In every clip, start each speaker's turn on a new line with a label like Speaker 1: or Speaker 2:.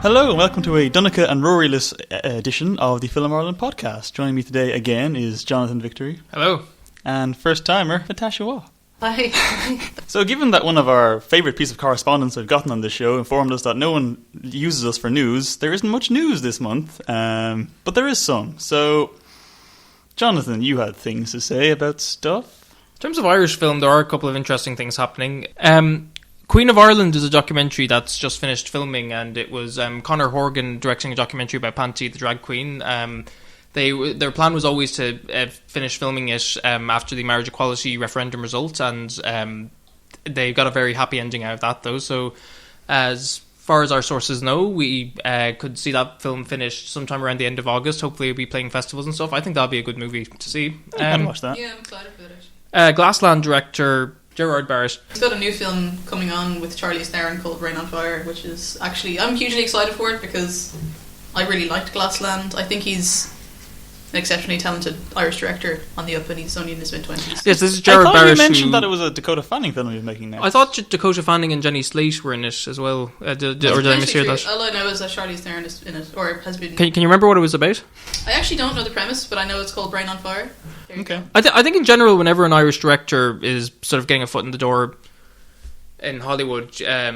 Speaker 1: Hello and welcome to a Donnchadh and Ruari-less edition of the Film Ireland podcast. Joining me today again is Jonathan Victory.
Speaker 2: Hello.
Speaker 1: And first timer, Natasha Waugh.
Speaker 3: Hi.
Speaker 1: So given that one of our favourite pieces of correspondence we've gotten on this show informed us that no one uses us for news, there isn't much news this month, but there is some. So, Jonathan, you had things to say about stuff?
Speaker 2: In terms of Irish film, there are a couple of interesting things happening. Queen of Ireland is a documentary that's just finished filming, and it was Conor Horgan directing a documentary about Panty, the drag queen. Their plan was always to finish filming it after the marriage equality referendum result, and they got a very happy ending out of that, though. So, as far as our sources know, we could see that film finished sometime around the end of August. Hopefully, it'll be playing festivals and stuff. I think that'll be a good movie to see.
Speaker 1: I can watch that.
Speaker 3: Yeah, I'm excited about it.
Speaker 2: Glassland director Gerard Barrett.
Speaker 3: He's got a new film coming on with Charlize Theron called Rain on Fire, which is actually, I'm hugely excited for it because I really liked Glassland. I think he's an exceptionally talented Irish director on the up, and he's only in his mid-20s.
Speaker 2: Yes, this is Gerard
Speaker 1: I thought
Speaker 2: Barrett.
Speaker 1: You mentioned that it was a Dakota Fanning film he was making next.
Speaker 2: I thought Dakota Fanning and Jenny Slate were in it as well. Or did I mishear that?
Speaker 3: All I know is that Charlize Theron is in it, or has been.
Speaker 2: Can you remember what it was about?
Speaker 3: I actually don't know the premise, but I know it's called Rain on Fire.
Speaker 1: Okay.
Speaker 2: I think in general, whenever an Irish director is sort of getting a foot in the door in Hollywood, to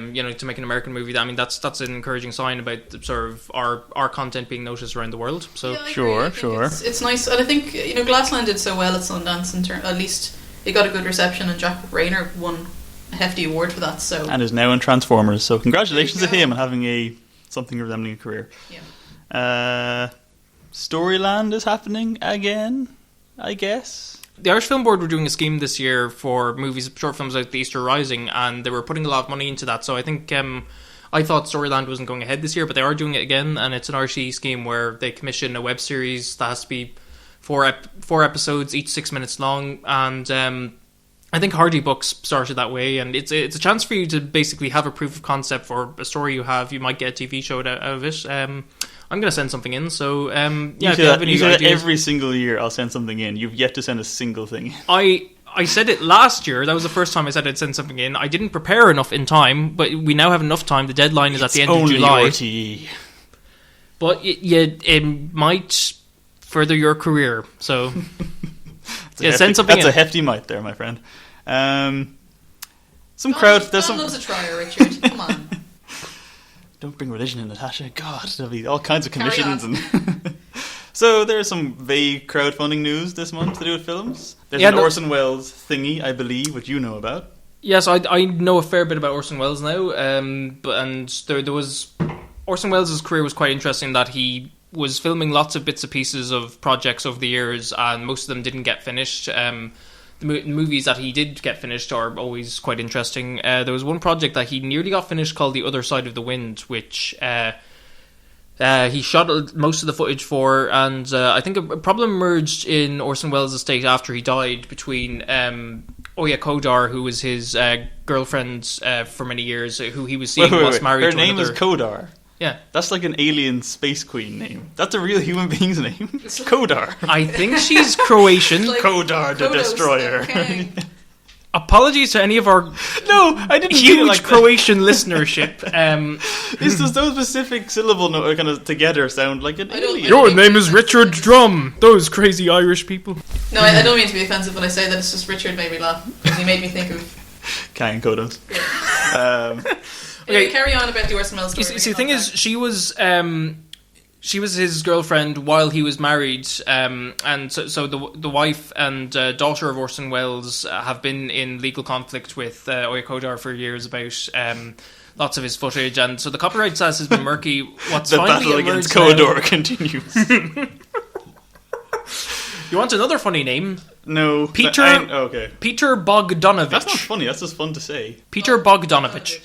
Speaker 2: make an American movie, I mean that's an encouraging sign about the, sort of our content being noticed around the world. So
Speaker 3: yeah,
Speaker 1: sure.
Speaker 3: It's nice, and I think Glassland did so well at Sundance. At least it got a good reception, and Jack Rayner won a hefty award for that. So
Speaker 1: and is now in Transformers. So congratulations to him on having something resembling a career.
Speaker 3: Yeah.
Speaker 1: Storyland is happening again, I guess.
Speaker 2: The Irish Film Board were doing a scheme this year for short films like The Easter Rising, and they were putting a lot of money into that. So I think I thought Storyland wasn't going ahead this year, but they are doing it again, and it's an RTE scheme where they commission a web series that has to be four episodes, each 6 minutes long, and I think Hardy Books started that way, and it's a chance for you to basically have a proof of concept for a story you have. You might get a TV show out of it. I'm going to send something in, so
Speaker 1: you say that every single year I'll send something in. You've yet to send a single thing.
Speaker 2: I said it last year. That was the first time I said I'd send something in. I didn't prepare enough in time, but we now have enough time. The deadline is at the end of July.
Speaker 1: RTE.
Speaker 2: But it might further your career, so send something in.
Speaker 1: That's a hefty might there, my friend.
Speaker 3: Don loves a trier, Richard. Come on.
Speaker 1: Don't bring religion in, Natasha. God, there'll be all kinds of commissions. And so there's some vague crowdfunding news this month to do with films. There's an Orson Welles thingy, I believe, which you know about.
Speaker 2: Yes, I know a fair bit about Orson Welles now. There was Orson Welles' career was quite interesting in that he was filming lots of bits and pieces of projects over the years, and most of them didn't get finished. The movies that he did get finished are always quite interesting. There was one project that he nearly got finished called The Other Side of the Wind, which he shot most of the footage for, and I think a problem emerged in Orson Welles' estate after he died between Oya Kodar, who was his girlfriend for many years, who he was seeing once married to another.
Speaker 1: Her name is Kodar.
Speaker 2: Yeah.
Speaker 1: That's like an alien space queen name. That's a real human being's name. It's Kodar.
Speaker 2: I think she's Croatian.
Speaker 3: Like
Speaker 1: Kodar the Destroyer.
Speaker 3: Okay.
Speaker 2: Apologies to any of our
Speaker 1: I didn't
Speaker 2: huge
Speaker 1: like
Speaker 2: Croatian listenership.
Speaker 1: It's just those specific syllable kind of together sound like an alien.
Speaker 2: Your name is Richard Drumm. Those crazy Irish people.
Speaker 3: No, I don't mean to be offensive when I say that. It's just Richard made me laugh because he made me think of
Speaker 1: Kyan Kodos.
Speaker 3: Yeah. Okay, carry on about the Orson Welles story.
Speaker 2: See, the thing is, she was his girlfriend while he was married, and so the wife and daughter of Orson Welles have been in legal conflict with Oya Kodar for years about lots of his footage, and so the copyright status has been murky.
Speaker 1: The battle against Kodar continues.
Speaker 2: You want another funny name?
Speaker 1: No.
Speaker 2: Peter Bogdanovich.
Speaker 1: That's not funny, that's just fun to say.
Speaker 2: Peter Bogdanovich.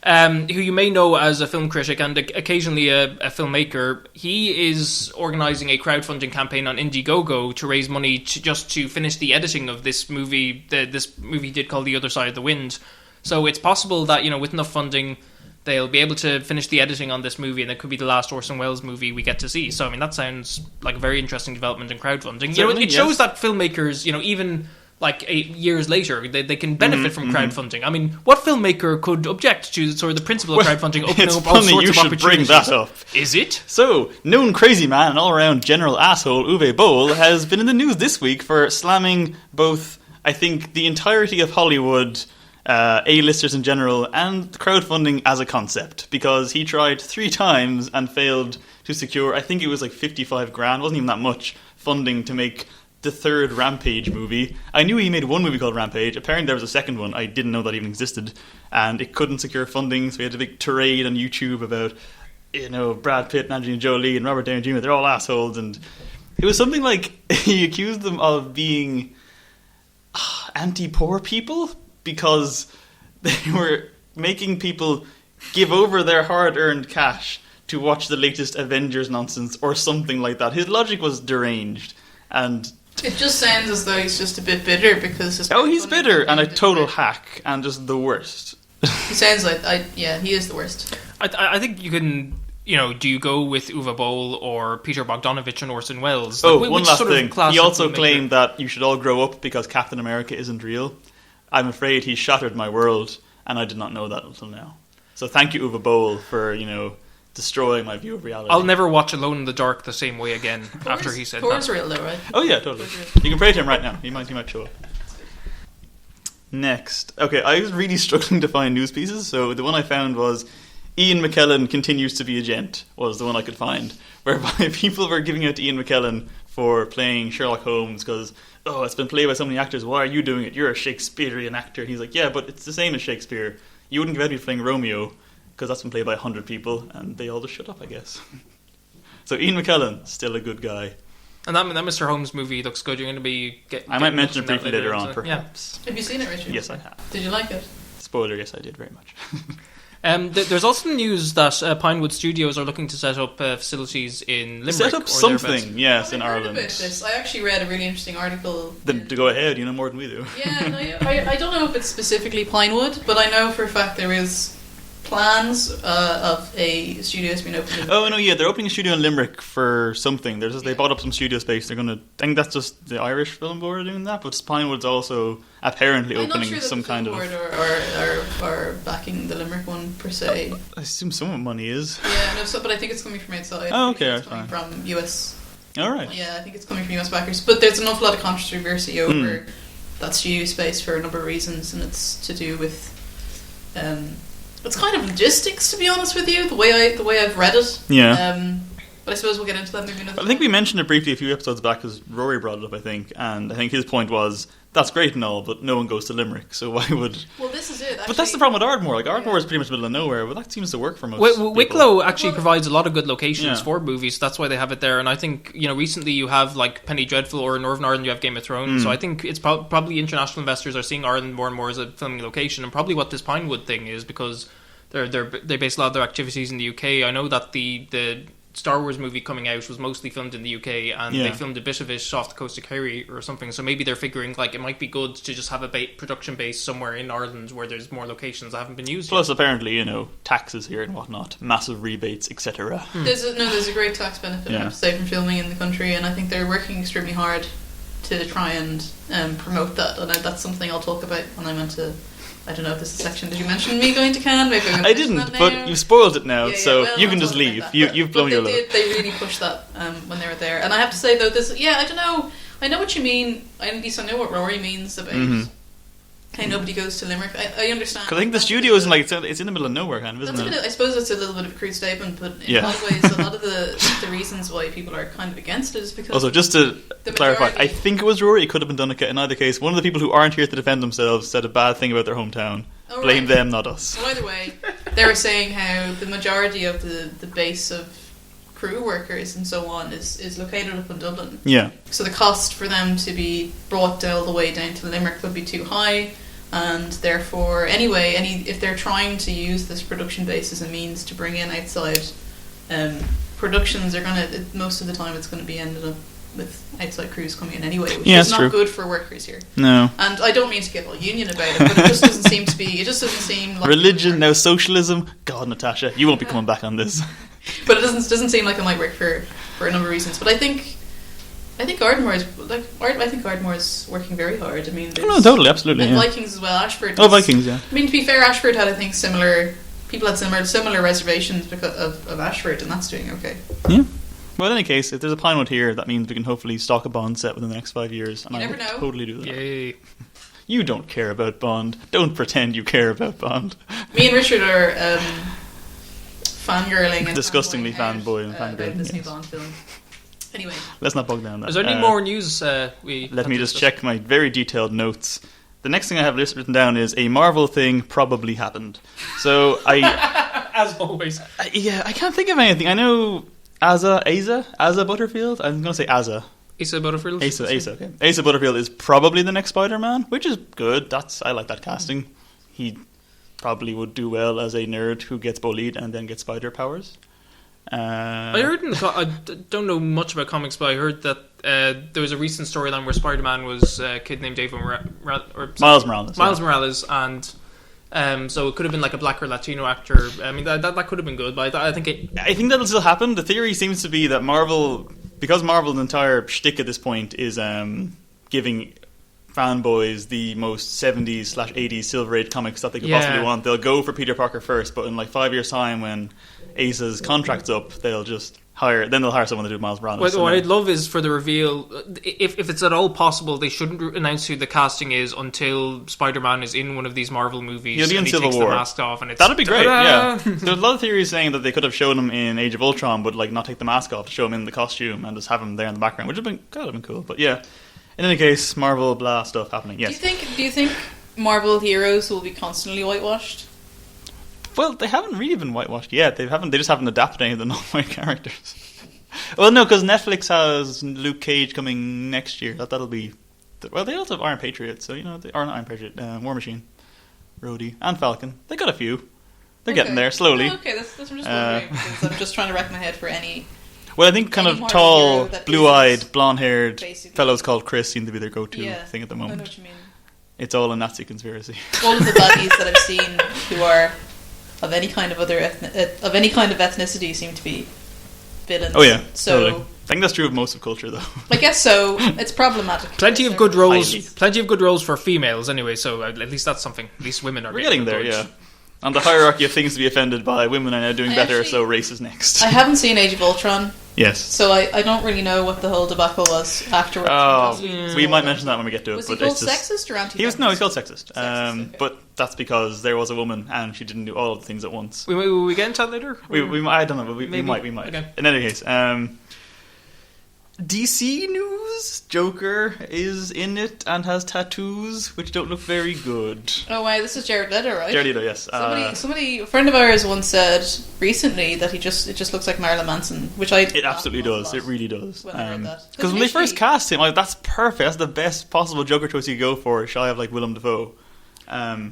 Speaker 2: Who you may know as a film critic and occasionally a filmmaker. He is organising a crowdfunding campaign on Indiegogo to raise money to finish the editing of this movie. This movie he did called The Other Side of the Wind. So it's possible that with enough funding, they'll be able to finish the editing on this movie, and it could be the last Orson Welles movie we get to see. So I mean, that sounds like a very interesting development in crowdfunding. It shows that filmmakers, even like 8 years later, they can benefit from crowdfunding. I mean, what filmmaker could object to sort of the principle of crowdfunding opening
Speaker 1: it's
Speaker 2: up all
Speaker 1: funny
Speaker 2: sorts
Speaker 1: you
Speaker 2: of
Speaker 1: should
Speaker 2: opportunities?
Speaker 1: bring that up.
Speaker 2: Is it?
Speaker 1: So, known crazy man and all-around general asshole Uwe Boll has been in the news this week for slamming both, I think, the entirety of Hollywood, A-listers in general, and crowdfunding as a concept, because he tried 3 times and failed to secure, I think it was like 55 grand, wasn't even that much, funding to make the 3rd Rampage movie. I knew he made one movie called Rampage. Apparently there was a second one. I didn't know that even existed. And it couldn't secure funding, so he had a big tirade on YouTube about, Brad Pitt and Angelina Jolie and Robert Downey Jr., they're all assholes. And it was something like he accused them of being anti-poor people because they were making people give over their hard-earned cash to watch the latest Avengers nonsense or something like that. His logic was deranged. And
Speaker 3: it just sounds as though he's just a bit bitter because...
Speaker 1: he's bitter and a total hack and just the worst.
Speaker 3: He sounds like... he is the worst.
Speaker 2: I think you can... do you go with Uwe Boll or Peter Bogdanovich and Orson Welles?
Speaker 1: One last thing. He also claimed that you should all grow up because Captain America isn't real. I'm afraid he shattered my world, and I did not know that until now. So thank you, Uwe Boll, for, destroying my view of reality.
Speaker 2: I'll never watch Alone in the Dark the same way again after he said that.
Speaker 3: Thor's real though, right?
Speaker 1: Oh yeah, totally. You can pray to him right now. He might show up. Next. Okay, I was really struggling to find news pieces, so the one I found was Ian McKellen continues to be a gent, was the one I could find, whereby people were giving out to Ian McKellen for playing Sherlock Holmes because, it's been played by so many actors, why are you doing it? You're a Shakespearean actor. He's like, yeah, but it's the same as Shakespeare. You wouldn't give out to me playing Romeo, because that's been played by 100 people, and they all just shut up, I guess. So Ian McKellen, still a good guy.
Speaker 2: And that Mr. Holmes movie looks good. You're going to be...
Speaker 1: I might mention it briefly later on, perhaps.
Speaker 3: Yeah. Have you seen it, Richard?
Speaker 1: Yes, I have.
Speaker 3: Did you like it?
Speaker 1: Spoiler, yes, I did very much.
Speaker 2: There's also news that Pinewood Studios are looking to set up facilities in Limerick.
Speaker 1: Set up something, yes, in Ireland.
Speaker 3: About this. I actually read a really interesting article.
Speaker 1: Then to go ahead, you know more than we do.
Speaker 3: Yeah, no, I don't know if it's specifically Pinewood, but I know for a fact there is plans of a studio being opened.
Speaker 1: They're opening a studio in Limerick for something. They bought up some studio space. They're gonna. I think that's just the Irish Film Board doing that, but Pinewood's also apparently opening some kind of.
Speaker 3: Or backing the Limerick one per se.
Speaker 1: I assume some money is.
Speaker 3: Yeah, but I think it's coming from outside.
Speaker 1: Oh, okay,
Speaker 3: it's coming from US.
Speaker 1: All right.
Speaker 3: Yeah, I think it's coming from US backers, but there's an awful lot of controversy over that studio space for a number of reasons, and it's to do with. It's kind of logistics, to be honest with you, the way I've read it.
Speaker 1: Yeah.
Speaker 3: But I suppose we'll get into that maybe another time.
Speaker 1: I think we mentioned it briefly a few episodes back because Rory brought it up, I think, and I think his point was, that's great and all, but no one goes to Limerick, so why would...
Speaker 3: Well, this is it, actually.
Speaker 1: But that's the problem with Ardmore. Ardmore is pretty much the middle of nowhere, but that seems to work for most people.
Speaker 2: Wicklow actually provides a lot of good locations for movies, that's why they have it there, and I think, recently you have, like, Penny Dreadful, or in Northern Ireland you have Game of Thrones, so I think it's probably international investors are seeing Ireland more and more as a filming location, and probably what this Pinewood thing is, because they base a lot of their activities in the UK. I know that the Star Wars movie coming out was mostly filmed in the UK, and they filmed a bit of it off the coast of Kerry or something, so maybe they're figuring like it might be good to just have a production base somewhere in Ireland where there's more locations that haven't been used
Speaker 1: Plus
Speaker 2: yet.
Speaker 1: Apparently, taxes here and whatnot, massive rebates, etc.
Speaker 3: There's a great tax benefit, I have to say, from filming in the country, and I think they're working extremely hard to try and promote that, and that's something I'll talk about when I went to... I don't know if this is a section. Did you mention me going to Cannes? Maybe
Speaker 1: I didn't, but you've spoiled it now, you can just leave. You've blown your load.
Speaker 3: They really pushed that when they were there. And I have to say, though, I don't know. I know what you mean. At least I know what Rory means about how nobody goes to Limerick. I understand.
Speaker 1: Because I think the studio is it's in the middle of nowhere, kind of, isn't it?
Speaker 3: I suppose it's a little bit of a crude statement, but in a lot of ways, a lot of the reasons why people are kind of against it is because...
Speaker 1: Also, just to clarify, I think it was Rory. It could have been done in either case. One of the people who aren't here to defend themselves said a bad thing about their hometown. Blame them, not us.
Speaker 3: Well, either way, they were saying how the majority of the base of crew workers and so on is located up in Dublin.
Speaker 1: Yeah.
Speaker 3: So the cost for them to be brought all the way down to Limerick would be too high, and therefore, if they're trying to use this production base as a means to bring in outside productions, most of the time it's going to be ended up with outside crews coming in anyway, which is not good for workers here.
Speaker 1: No.
Speaker 3: And I don't mean to get all union about it, but it just doesn't seem to be. It just doesn't seem like
Speaker 1: religion, now socialism. God, Natasha, you won't be coming back on this.
Speaker 3: But it doesn't seem like it might work for a number of reasons. But I think I think Ardmore is working very hard. I mean,
Speaker 1: no, totally, absolutely.
Speaker 3: And
Speaker 1: Yeah.
Speaker 3: Vikings as well. Ashford.
Speaker 1: Oh, Vikings, yeah.
Speaker 3: I mean, to be fair, Ashford had, I think, similar. People had similar reservations because of Ashford, and that's doing okay.
Speaker 1: Yeah. Well, in any case, if there's a Pinewood here, that means we can hopefully stock a Bond set within the next 5 years, and
Speaker 3: You
Speaker 1: I
Speaker 3: never
Speaker 1: would
Speaker 3: know.
Speaker 1: totally do that.
Speaker 2: Yay.
Speaker 1: You don't care about Bond. Don't pretend you care about Bond.
Speaker 3: Me and Richard are fangirling and
Speaker 1: Disgustingly
Speaker 3: fanboying
Speaker 1: and
Speaker 3: about
Speaker 1: fangirling,
Speaker 3: this new
Speaker 1: yes.
Speaker 3: Bond film. Anyway,
Speaker 1: Let's not bog down that.
Speaker 2: Is there any more news?
Speaker 1: Let me just check my very detailed notes. The next thing I have written down is a Marvel thing probably happened. So
Speaker 2: As always.
Speaker 1: I can't think of anything. I know Asa Butterfield. I'm going to say Asa.
Speaker 2: Asa Butterfield?
Speaker 1: Asa, okay. Asa Butterfield is probably the next Spider-Man, which is good. I like that casting. He probably would do well as a nerd who gets bullied and then gets spider powers.
Speaker 2: I heard I don't know much about comics, but I heard that there was a recent storyline where Spider-Man was a kid named
Speaker 1: Miles Morales.
Speaker 2: Morales, and so it could have been like a black or Latino actor. I mean, that could have been good, but I think
Speaker 1: that'll still happen. The theory seems to be that because Marvel's entire shtick at this point is giving fanboys the most 70s/80s Silver Age comics that they could possibly want. They'll go for Peter Parker first, but in like 5 years' time, when Asa's contract's up, they'll hire someone to do Miles Morales.
Speaker 2: What I'd love is for the reveal, if it's at all possible, they shouldn't announce who the casting is until Spider-Man is in one of these Marvel movies.
Speaker 1: He'll be in
Speaker 2: and he
Speaker 1: Civil
Speaker 2: takes
Speaker 1: War.
Speaker 2: the mask off, and it's
Speaker 1: that'd be great.
Speaker 2: ta-da!
Speaker 1: Yeah, there's a lot of theories saying that they could have shown him in Age of Ultron, but like not take the mask off, show him in the costume, and just have him there in the background, which would have been cool. But yeah, in any case, Marvel blah stuff happening. Yes.
Speaker 3: do you think Marvel heroes will be constantly whitewashed?
Speaker 1: Well, they haven't really been whitewashed yet. They just haven't adapted any of the non-white characters. Well, no, because Netflix has Luke Cage coming next year. That'll be. Well, they also have Iron Patriot, so not Iron Patriot, War Machine, Rhodey, and Falcon. They got a few. They're getting there slowly.
Speaker 3: Oh, okay, that's I'm just wondering because I'm just trying to rack my head for any.
Speaker 1: Well, I think kind of
Speaker 3: Marvel
Speaker 1: tall,
Speaker 3: hero that
Speaker 1: blue-eyed, blonde-haired
Speaker 3: basically-
Speaker 1: fellows called Chris seem to be their go-to thing at the
Speaker 3: I know
Speaker 1: moment.
Speaker 3: what you mean.
Speaker 1: It's all a Nazi conspiracy.
Speaker 3: All of the baddies that I've seen who are of any kind of ethnicity seem to be villains.
Speaker 1: Oh yeah,
Speaker 3: so
Speaker 1: totally. I think that's true of most of culture, though.
Speaker 3: I guess so. It's problematic.
Speaker 2: Plenty of good roles.
Speaker 1: Highly.
Speaker 2: Plenty of good roles for females, anyway. So at least that's something. At least women are.
Speaker 1: We're getting there, yeah. On the hierarchy of things to be offended by, women are now doing better, so race is next.
Speaker 3: I haven't seen Age of Ultron,
Speaker 1: Yes.
Speaker 3: so I don't really know what the whole debacle was afterwards.
Speaker 1: Oh,
Speaker 3: because
Speaker 1: we might mention that when we get to it.
Speaker 3: Was
Speaker 1: but
Speaker 3: he called
Speaker 1: it's just,
Speaker 3: sexist or anti-feminist?
Speaker 1: he's called sexist.
Speaker 3: Okay.
Speaker 1: But that's because there was a woman and she didn't do all of the things at once.
Speaker 2: Will we get into that later?
Speaker 1: I don't know, but we might.
Speaker 2: Okay.
Speaker 1: In any case, DC news: Joker is in it and has tattoos, which don't look very good.
Speaker 3: Oh, wow, this is Jared Leto, right?
Speaker 1: Jared Leto, yes.
Speaker 3: A friend of ours once said recently that it just looks like Marilyn Manson, which
Speaker 1: It absolutely does. It really does.
Speaker 3: When I heard that.
Speaker 1: Because when they first cast him, like, that's perfect. That's the best possible Joker choice you could go for, shy of like Willem Dafoe.
Speaker 2: I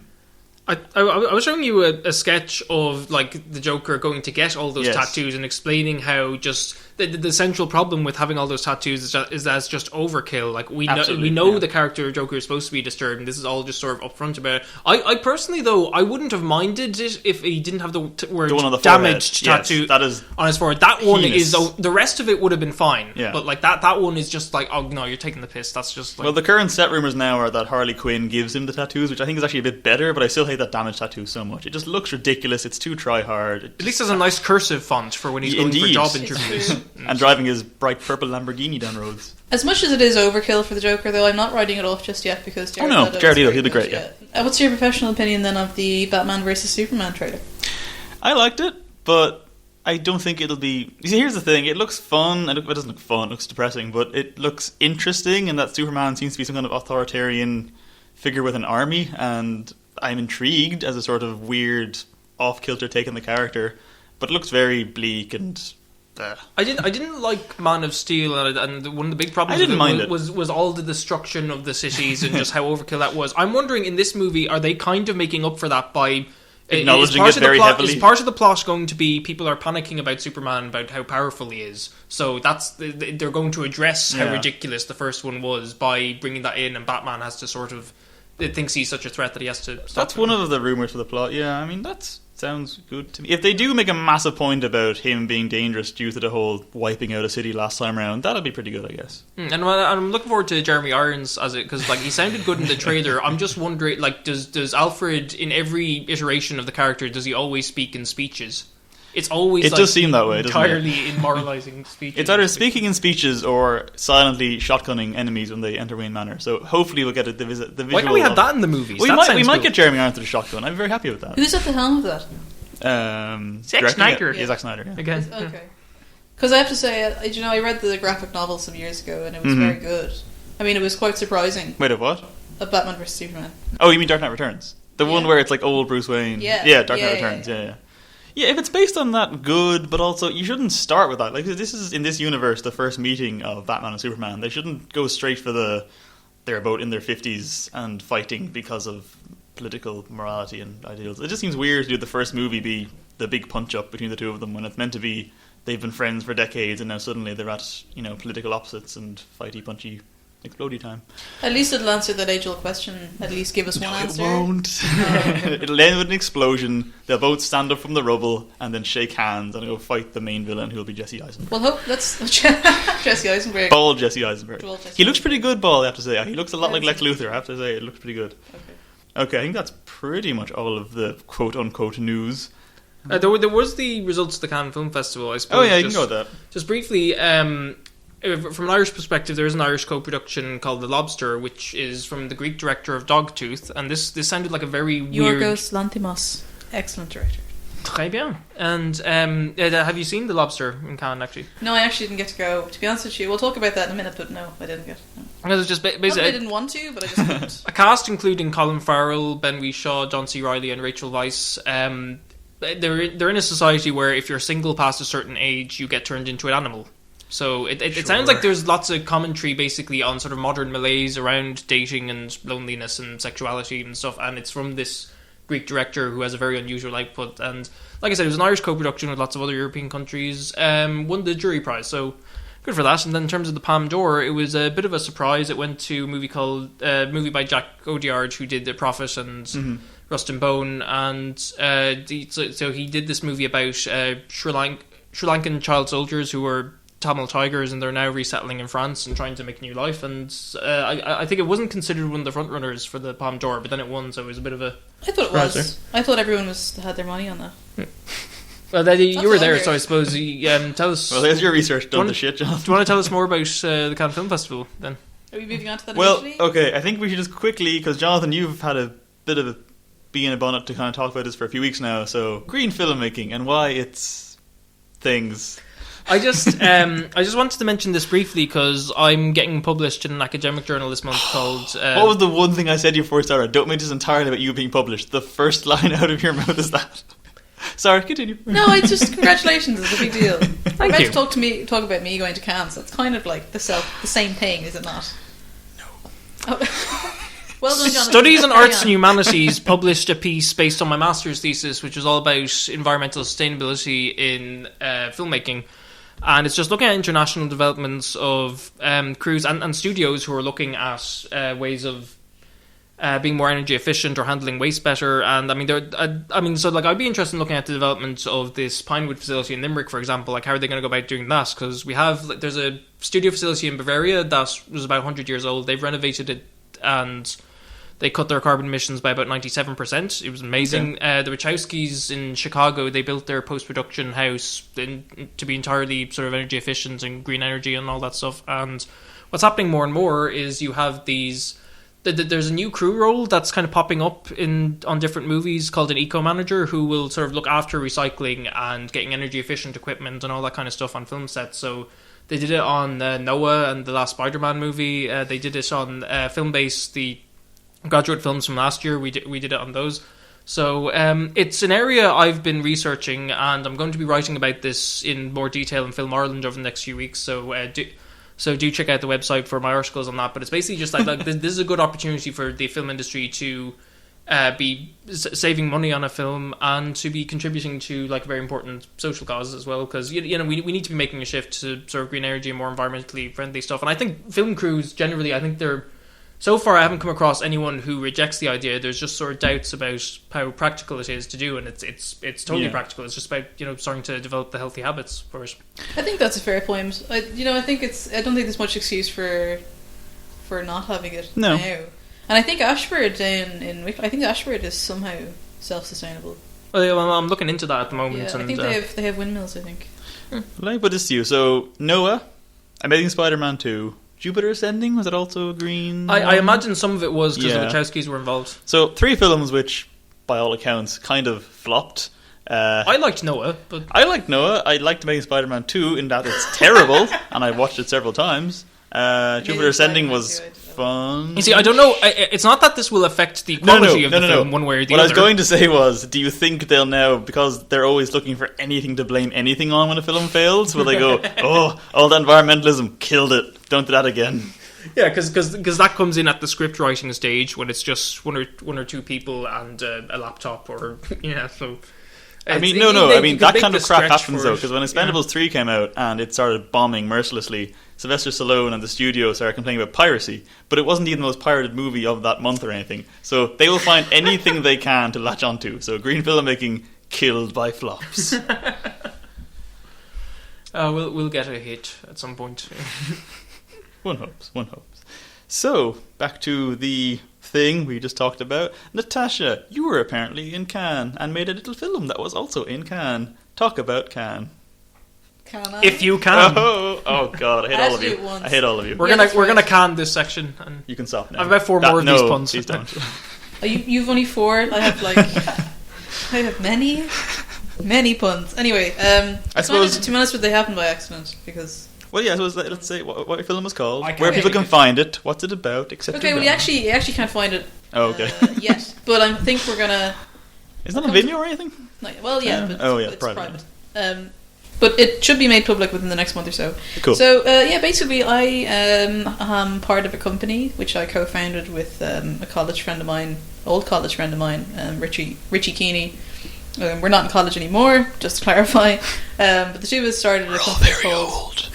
Speaker 2: was showing you a sketch of like the Joker going to get all those tattoos and explaining how just the central problem with having all those tattoos is that it's just overkill. Like we know the character of Joker is supposed to be disturbed, and this is all just sort of upfront about it. I personally though I wouldn't have minded it if he didn't have the word damaged tattoo
Speaker 1: that is
Speaker 2: on his forehead. That one
Speaker 1: heinous.
Speaker 2: is the rest of it would have been fine.
Speaker 1: Yeah.
Speaker 2: But like that one is just like, oh no, you're taking the piss. That's just like,
Speaker 1: well, the current set rumors now are that Harley Quinn gives him the tattoos, which I think is actually a bit better. But I still hate that damaged tattoo so much. It just looks ridiculous. It's too try hard.
Speaker 2: at least there's a nice cursive font for when he's going for job interviews
Speaker 1: and driving his bright purple Lamborghini down roads.
Speaker 3: As much as it is overkill for the Joker, though, I'm not writing it off just yet because Jared Leto
Speaker 1: he'll be great. Yeah.
Speaker 3: What's your professional opinion then of the Batman vs Superman trailer?
Speaker 1: I liked it, but I don't think it'll be. You see, here's the thing: it looks fun. It doesn't look fun. It looks depressing, but it looks interesting. And that Superman seems to be some kind of authoritarian figure with an army, and I'm intrigued as a sort of weird, off-kilter take on the character. But it looks very bleak and.
Speaker 2: I didn't like Man of Steel, and one of the big problems was all the destruction of the cities and just how overkill that was. I'm wondering, in this movie, are they kind of making up for that by
Speaker 1: acknowledging it very heavily?
Speaker 2: Is part of the plot going to be people are panicking about Superman, about how powerful he is? So they're going to address how ridiculous the first one was by bringing that in, and Batman has to sort of thinks he's such a threat that he has to stop
Speaker 1: That's
Speaker 2: him.
Speaker 1: one of the rumours for the plot. Yeah, I mean, that's Sounds good to me. If they do make a massive point about him being dangerous due to the whole wiping out a city last time around, that'll be pretty good, I guess.
Speaker 2: And I'm looking forward to Jeremy Irons as it, because like he sounded good in the trailer. I'm just wondering, like, does Alfred in every iteration of the character, does he always speak in speeches? It's always
Speaker 1: it does seem that way, doesn't it?
Speaker 2: Entirely in moralizing speeches.
Speaker 1: It's either speaking in speeches or silently shotgunning enemies when they enter Wayne Manor. So hopefully we'll get the visual.
Speaker 2: Why can't we have that in the movies?
Speaker 1: We might get Jeremy Irons to the shotgun. I'm very happy with that.
Speaker 3: Who's at the helm of that?
Speaker 2: Zack Snyder.
Speaker 1: Yeah, Zack Snyder. Yeah.
Speaker 2: Again.
Speaker 3: Okay. Because I have to say, I read the graphic novel some years ago, and it was very good. I mean, it was quite surprising.
Speaker 1: Wait, what?
Speaker 3: Of Batman vs Superman.
Speaker 1: Oh, you mean Dark Knight Returns? The one where it's like old Bruce Wayne.
Speaker 3: Yeah.
Speaker 1: Dark Knight Returns. Yeah. Yeah, if it's based on that, good, but also you shouldn't start with that. Like, this is, in this universe, the first meeting of Batman and Superman. They shouldn't go straight for they're both in their 50s and fighting because of political morality and ideals. It just seems weird to do the first movie be the big punch-up between the two of them when it's meant to be they've been friends for decades and now suddenly they're at, political opposites and fighty, punchy, explodey time.
Speaker 3: At least it'll answer that age-old question. At least give us one answer.
Speaker 1: It won't. It'll end with an explosion. They'll both stand up from the rubble and then shake hands and go fight the main villain, who will be Jesse Eisenberg.
Speaker 3: Well, that's Jesse Eisenberg.
Speaker 1: Bald Jesse Eisenberg.
Speaker 3: Jesse
Speaker 1: he looks pretty good, bald, I have to say. He looks a lot like Lex Luthor, I have to say. It looks pretty good. Okay, I think that's pretty much all of the quote-unquote news.
Speaker 2: There was the results of the Cannes Film Festival, I suppose.
Speaker 1: Oh yeah, you can go with that.
Speaker 2: Just briefly, from an Irish perspective, there is an Irish co-production called The Lobster, which is from the Greek director of Dogtooth, and this sounded like a very weird...
Speaker 3: Yorgos Lanthimos, excellent director.
Speaker 2: Très bien. And have you seen The Lobster in Cannes, actually?
Speaker 3: No, I actually didn't get to go. To be honest with you, we'll talk about that in a minute, but no, I didn't get. No.
Speaker 2: Because it's just basically...
Speaker 3: I didn't want to, but I just couldn't.
Speaker 2: A cast including Colin Farrell, Ben Whishaw, John C. Reilly and Rachel Weisz. They're in a society where if you're single past a certain age, you get turned into an animal. So it sounds like there's lots of commentary basically on sort of modern malaise around dating and loneliness and sexuality and stuff, and it's from this Greek director who has a very unusual output. And like I said, it was an Irish co-production with lots of other European countries. Won the jury prize, so good for that. And then in terms of the Palme d'Or, it was a bit of a surprise. It went to a movie by Jack Odiard, who did The Prophet and Rust and Bone, and so he did this movie about Sri Lankan child soldiers who were Tamil tigers, and they're now resettling in France and trying to make a new life. And I think it wasn't considered one of the front runners for the Palme d'Or, but then it won, so it was a bit of a...
Speaker 3: I thought it was. I thought everyone had their money on that.
Speaker 2: Well, you were there, so I suppose you tell us...
Speaker 1: Well, there's your research done the shit, John.
Speaker 2: Do you want to tell us more about the Cannes Film Festival, then?
Speaker 3: Are we moving on to that
Speaker 1: immediately? Well, okay, I think we should just quickly, because Jonathan, you've had a bit of a bee in a bonnet to kind of talk about this for a few weeks now, so green filmmaking and why it's things...
Speaker 2: I just wanted to mention this briefly because I'm getting published in an academic journal this month called...
Speaker 1: what was the one thing I said to you before I started? Don't make this entirely about you being published. The first line out of your mouth is that. Sorry, continue.
Speaker 3: No, it's just congratulations. It's a big deal.
Speaker 2: Thank you.
Speaker 3: Talk about me going to Cannes, so it's kind of like the same thing, is it not?
Speaker 1: No.
Speaker 3: Oh. Well done, Jonathan.
Speaker 2: Studies in Arts and Humanities published a piece based on my master's thesis, which was all about environmental sustainability in filmmaking. And it's just looking at international developments of crews and studios who are looking at ways of being more energy efficient or handling waste better. And I'd be interested in looking at the development of this Pinewood facility in Limerick, for example. Like, how are they going to go about doing that? Because there's a studio facility in Bavaria that was about 100 years old. They've renovated it and they cut their carbon emissions by about 97%. It was amazing. Okay. The Wachowskis in Chicago, they built their post-production house to be entirely sort of energy efficient and green energy and all that stuff. And what's happening more and more is you have these... There's a new crew role that's kind of popping up on different movies called an eco-manager, who will sort of look after recycling and getting energy-efficient equipment and all that kind of stuff on film sets. So they did it on Noah and the last Spider-Man movie. They did it on Filmbase, the graduate films from last year. We did it on those. So it's an area I've been researching, and I'm going to be writing about this in more detail in Film Ireland over the next few weeks. So do check out the website for my articles on that. But it's basically just like this is a good opportunity for the film industry to be saving money on a film and to be contributing to like very important social causes as well. Because we need to be making a shift to sort of green energy and more environmentally friendly stuff. And I think film crews generally, I think they're So far, I haven't come across anyone who rejects the idea. There's just sort of doubts about how practical it is to do, and it's totally practical. It's just about starting to develop the healthy habits for it.
Speaker 3: I think that's a fair point. I don't think there's much excuse for not having it now. And I think Ashford I think Ashford is somehow self-sustainable.
Speaker 2: Well, I'm looking into that at the moment.
Speaker 3: Yeah,
Speaker 2: and,
Speaker 3: I think they have windmills. I think.
Speaker 1: Let me put this to you. So Noah, Amazing Spider-Man 2. Jupiter Ascending, was it also green?
Speaker 2: I imagine some of it was because the Wachowskis were involved.
Speaker 1: So 3 films which, by all accounts, kind of flopped.
Speaker 2: I liked Noah, but...
Speaker 1: I liked Noah. I liked Amazing Spider-Man 2 in that it's terrible, and I watched it several times. Jupiter Ascending was fun.
Speaker 2: You see, I don't know. It's not that this will affect the quality of the film one way or the other.
Speaker 1: What I was going to say was, do you think they'll now, because they're always looking for anything to blame anything on when a film fails, will they go, oh, all that environmentalism, killed it, don't do that again?
Speaker 2: Yeah, because that comes in at the script writing stage when it's just one or two people and a laptop, or so...
Speaker 1: I mean, that kind of crap happens though, because when Expendables 3 came out and it started bombing mercilessly, Sylvester Stallone and the studio started complaining about piracy, but it wasn't even the most pirated movie of that month or anything. So they will find anything they can to latch onto. So green filmmaking killed by flops.
Speaker 2: We'll get a hit at some point.
Speaker 1: One hopes. So, back to the thing we just talked about. Natasha, you were apparently in Cannes and made a little film that was also in Cannes. Talk about Cannes.
Speaker 3: Can I?
Speaker 2: If you can.
Speaker 1: Oh God, I hate all of you.
Speaker 2: We're gonna can this section. And
Speaker 1: you can stop now.
Speaker 2: I've about 4 more of these puns.
Speaker 1: Please don't.
Speaker 3: You've only 4. I have many puns. Anyway,
Speaker 1: I suppose
Speaker 3: 2 minutes, but they happened by accident because.
Speaker 1: Well, yeah. So let's say what your film is called, where people can find it, what's it about, etc.
Speaker 3: Okay, well, you actually can't find it.
Speaker 1: Oh, okay.
Speaker 3: Yet, but I think we're gonna.
Speaker 1: Is that on video or anything?
Speaker 3: No, well, yeah. But it's private. But it should be made public within the next month or so.
Speaker 1: Cool.
Speaker 3: So, basically I am part of a company which I co-founded with a old college friend of mine, Richie Keeney. We're not in college anymore, just to clarify. But the two of us started a company called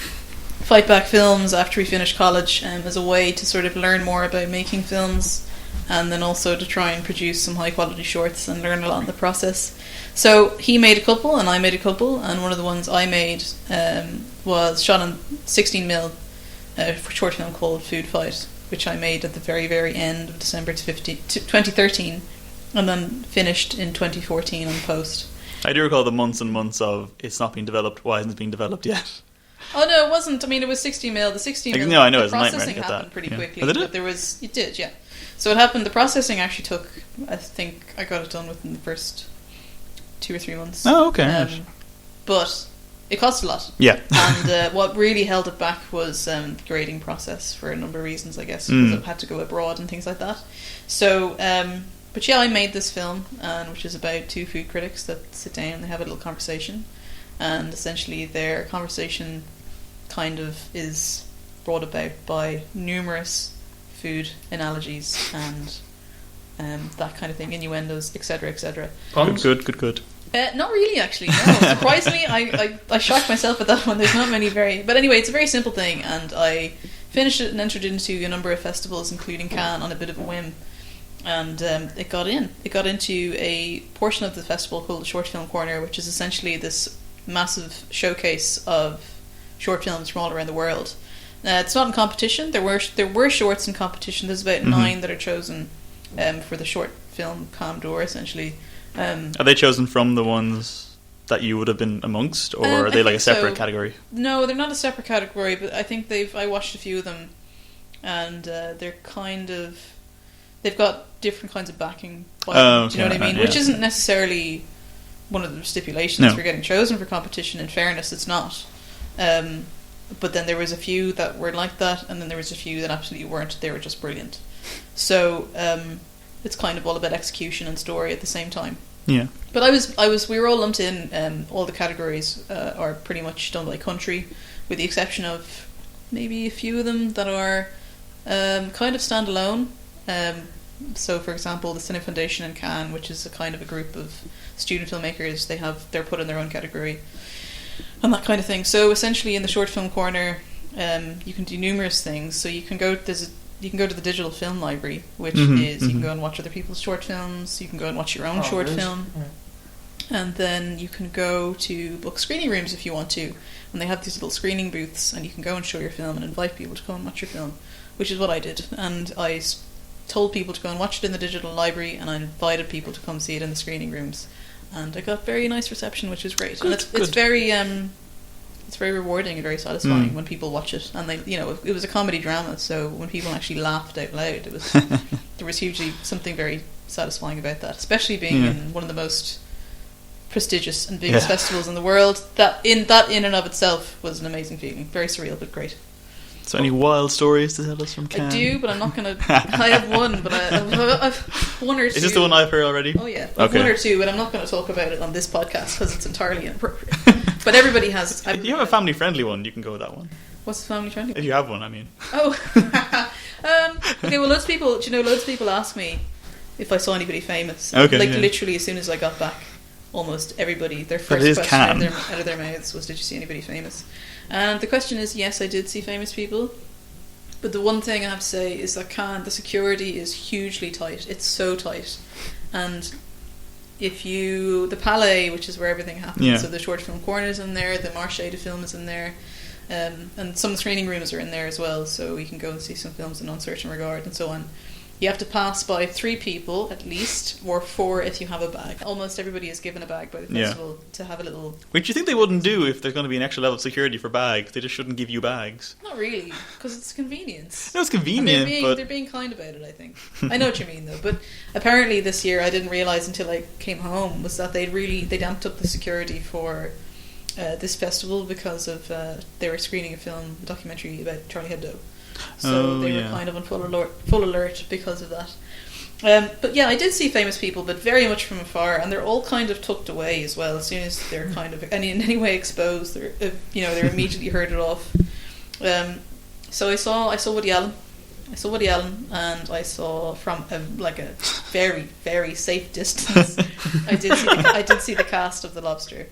Speaker 3: Fight Back Films after we finished college, as a way to sort of learn more about making films, and then also to try and produce some high quality shorts and learn a lot in the process. So he made a couple and I made a couple, and one of the ones I made was shot on 16mm short film called Food Fight, which I made at the very, very end of December 2013, and then finished in 2014 on post.
Speaker 1: I do recall the months and months of it's not being developed. Why isn't it being developed yet?
Speaker 3: Oh no, it wasn't. I mean, it was 16mm. The 16mm.
Speaker 1: No, I know
Speaker 3: the
Speaker 1: it's a nightmare to
Speaker 3: processing
Speaker 1: get
Speaker 3: happened
Speaker 1: that.
Speaker 3: pretty
Speaker 1: Yeah.
Speaker 3: quickly.
Speaker 1: Oh, did it?
Speaker 3: But it did, yeah. So it happened. The processing actually took. I think I got it done within the first 2 or 3 months.
Speaker 1: Oh, okay. Right.
Speaker 3: But it cost a lot.
Speaker 1: Yeah.
Speaker 3: And what really held it back was the grading process for a number of reasons, I guess, because it had to go abroad and things like that. So, but yeah, I made this film, which is about 2 food critics that sit down and they have a little conversation, and essentially their conversation kind of is brought about by numerous food analogies and that kind of thing, innuendos, etc., etc.
Speaker 1: Good.
Speaker 3: Not really, actually. No, surprisingly, I shocked myself at that one. There's not many but anyway, it's a very simple thing, and I finished it and entered into a number of festivals, including Cannes, on a bit of a whim, and it got in. It got into a portion of the festival called the Short Film Corner, which is essentially this massive showcase of short films from all around the world. It's not in competition. There were shorts in competition. There's about 9 that are chosen for the short film Palme d'Or, essentially.
Speaker 1: Are they chosen from the ones that you would have been amongst, or are they like a separate category?
Speaker 3: No, they're not a separate category, but I think I watched a few of them, and they're they've got different kinds of backing. Do you know what I mean? Yeah. Which isn't necessarily one of the stipulations for getting chosen for competition. In fairness, it's not. But then there was a few that were like that, and then there was a few that absolutely weren't. They were just brilliant. So it's kind of all about execution and story at the same time.
Speaker 1: Yeah.
Speaker 3: But we were all lumped in. All the categories are pretty much done by country, with the exception of maybe a few of them that are kind of standalone. So, for example, the Cine Foundation in Cannes, which is a kind of a group of student filmmakers, they're put in their own category, and that kind of thing. So, essentially, in the Short Film Corner, you can do numerous things. So you can go. you can go to the digital film library, which
Speaker 1: Mhm,
Speaker 3: is you can
Speaker 1: mhm.
Speaker 3: go and watch other people's short films. You can go and watch your own
Speaker 2: Oh,
Speaker 3: short
Speaker 2: great.
Speaker 3: film. And then you can go to book screening rooms if you want to. And they have these little screening booths, and you can go and show your film and invite people to come and watch your film, which is what I did. And I told people to go and watch it in the digital library, and I invited people to come see it in the screening rooms. And I got very nice reception, which was great.
Speaker 1: Good,
Speaker 3: And it's
Speaker 1: good.
Speaker 3: very rewarding and very satisfying
Speaker 1: Mm.
Speaker 3: when people watch it. And they, it was a comedy drama, so when people actually laughed out loud, it was there was hugely something very satisfying about that, especially being
Speaker 1: Yeah.
Speaker 3: in one of the most prestigious and biggest
Speaker 1: Yeah.
Speaker 3: festivals in the world. That in and of itself was an amazing feeling. Very surreal, but great.
Speaker 1: So any wild stories to tell us from Cannes?
Speaker 3: I do, but I'm not going to. I have one, but I've one or two.
Speaker 1: Is this the one I've heard already?
Speaker 3: Oh yeah, I've
Speaker 1: Okay.
Speaker 3: one or two, but I'm not going to talk about it on this podcast because it's entirely inappropriate. But everybody has.
Speaker 1: If you have a family-friendly one, you can go with that one.
Speaker 3: What's the family friendly?
Speaker 1: If you have one, I mean.
Speaker 3: Oh, okay. Well, loads of people ask me if I saw anybody famous.
Speaker 1: Okay,
Speaker 3: like
Speaker 1: yeah.
Speaker 3: literally, as soon as I got back, almost everybody, their
Speaker 1: But
Speaker 3: first
Speaker 1: it is
Speaker 3: question out
Speaker 1: Cannes.
Speaker 3: of their mouths was, "Did you see anybody famous?" And the question is, yes, I did see famous people. But the one thing I have to say is that Cannes, the security is hugely tight. It's so tight, and the Palais, which is where everything happens,
Speaker 1: Yeah.
Speaker 3: so the short film corner is in there, the Marché de Film is in there, and some screening rooms are in there as well, so you can go and see some films in uncertain regard and so on. You have to pass by 3 people at least, or 4 if you have a bag. Almost everybody is given a bag by the
Speaker 1: Yeah.
Speaker 3: festival to have a little.
Speaker 1: Which you think they wouldn't do if there's going to be an extra level of security for bags. They just shouldn't give you bags.
Speaker 3: Not really, because it's convenience.
Speaker 1: No, it's
Speaker 3: And
Speaker 1: convenient,
Speaker 3: they're being kind about it, I think. I know what you mean, though. But apparently this year, I didn't realise until I came home, was that they amped up the security for this festival because of they were screening a documentary about Charlie Hebdo. So they were kind of on full alert because of that. But yeah, I did see famous people, but very much from afar, and they're all kind of tucked away as well. As soon as they're kind of in any way exposed, they're immediately herded off. So I saw Woody Allen. And I saw from a very, very safe distance. I did see the cast of The Lobster.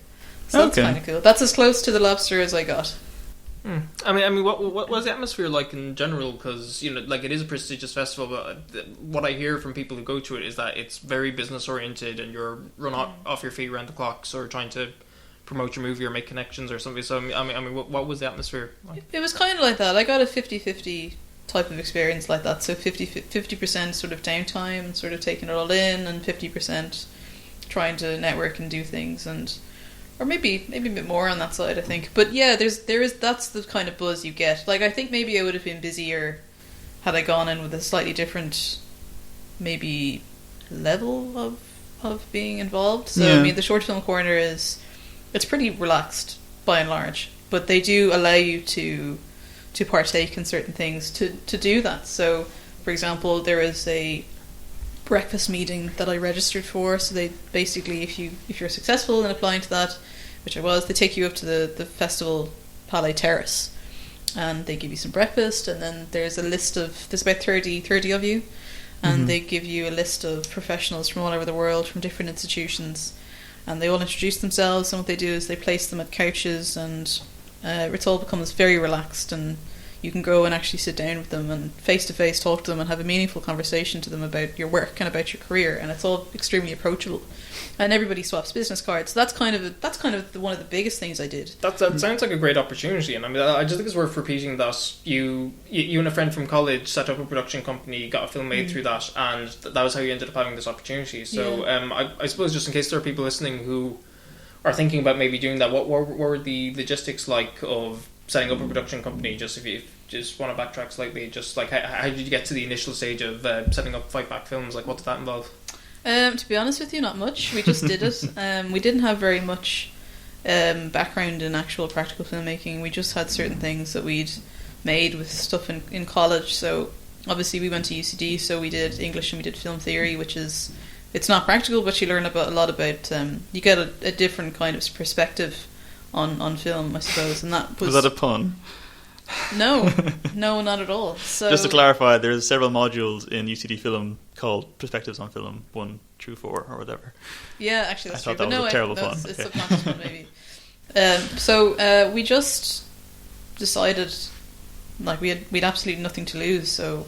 Speaker 3: So that's
Speaker 1: Okay.
Speaker 3: kind of cool. That's as close to The Lobster as I got.
Speaker 2: I mean, what was the atmosphere like in general? Because it is a prestigious festival, but what I hear from people who go to it is that it's very business oriented, and you're run off your feet around the clock, so trying to promote your movie or make connections or something. So I mean, what was the atmosphere like?
Speaker 3: It was kind of like that. I got a 50-50 type of experience like that. So 50% sort of downtime, sort of taking it all in, and 50% trying to network and do things, or maybe a bit more on that side, I think. But yeah, that's the kind of buzz you get. Like, I think maybe I would have been busier had I gone in with a slightly different, maybe, level of being involved. So
Speaker 1: Yeah.
Speaker 3: I mean, the short film corner it's pretty relaxed by and large, but they do allow you to partake in certain things to do that. So, for example, there is a breakfast meeting that I registered for. So they basically, if you're successful in applying to that, which I was, they take you up to the festival Palais Terrace, and they give you some breakfast, and then there's about 30 of you, and they give you a list of professionals from all over the world, from different institutions, and they all introduce themselves, and what they do is they place them at couches, and it all becomes very relaxed, and you can go and actually sit down with them and face-to-face talk to them and have a meaningful conversation to them about your work and about your career, and it's all extremely approachable. And everybody swaps business cards. So that's kind of one of the biggest things I did.
Speaker 2: That sounds like a great opportunity, and I mean, I just think it's worth repeating that you and a friend from college set up a production company, got a film made through that, and that was how you ended up having this opportunity. So I suppose, just in case there are people listening who are thinking about maybe doing that, what were the logistics like of setting up a production company? Just if you just want to backtrack slightly, just like how did you get to the initial stage of setting up Fight Back Films? Like, what did that involve?
Speaker 3: To be honest with you, not much. We just did it. We didn't have very much background in actual practical filmmaking. We just had certain things that we'd made with stuff in college. So obviously we went to UCD, so we did English and we did film theory, which is, it's not practical, but you learn a lot about you get a different kind of perspective on film, I suppose. And that was
Speaker 1: that a pun?
Speaker 3: No, not at all. So
Speaker 1: Just to clarify, there's several modules in UCD Film called Perspectives on Film 1 through 4 or whatever.
Speaker 3: Yeah, actually that's
Speaker 1: I
Speaker 3: true.
Speaker 1: thought that was a terrible pun.
Speaker 3: It's
Speaker 1: Okay.
Speaker 3: subconscious one, maybe. So we just decided, like, we'd absolutely nothing to lose, so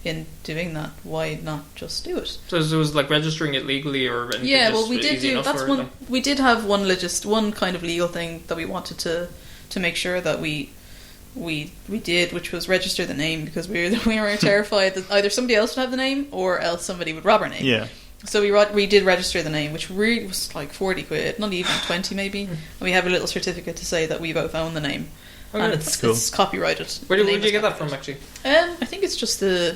Speaker 3: in doing that, why not just do it?
Speaker 2: So it was like registering it legally or anything?
Speaker 3: Yeah, well, we did
Speaker 2: easy
Speaker 3: do
Speaker 2: enough
Speaker 3: that's
Speaker 2: for
Speaker 3: one.
Speaker 2: them?
Speaker 3: We did have one kind of legal thing that we wanted to make sure that we did, which was register the name, because we were terrified that either somebody else would have the name or else somebody would rob our name.
Speaker 1: Yeah.
Speaker 3: So we did register the name, which really was like 40 quid, not even 20 maybe. And we have a little certificate to say that we both own the name.
Speaker 2: Okay,
Speaker 3: and
Speaker 2: that's
Speaker 1: cool.
Speaker 3: it's copyrighted.
Speaker 2: Where
Speaker 3: The
Speaker 2: did
Speaker 3: name
Speaker 2: you
Speaker 3: is
Speaker 2: get that from,
Speaker 3: copyrighted.
Speaker 2: actually?
Speaker 3: I think it's just I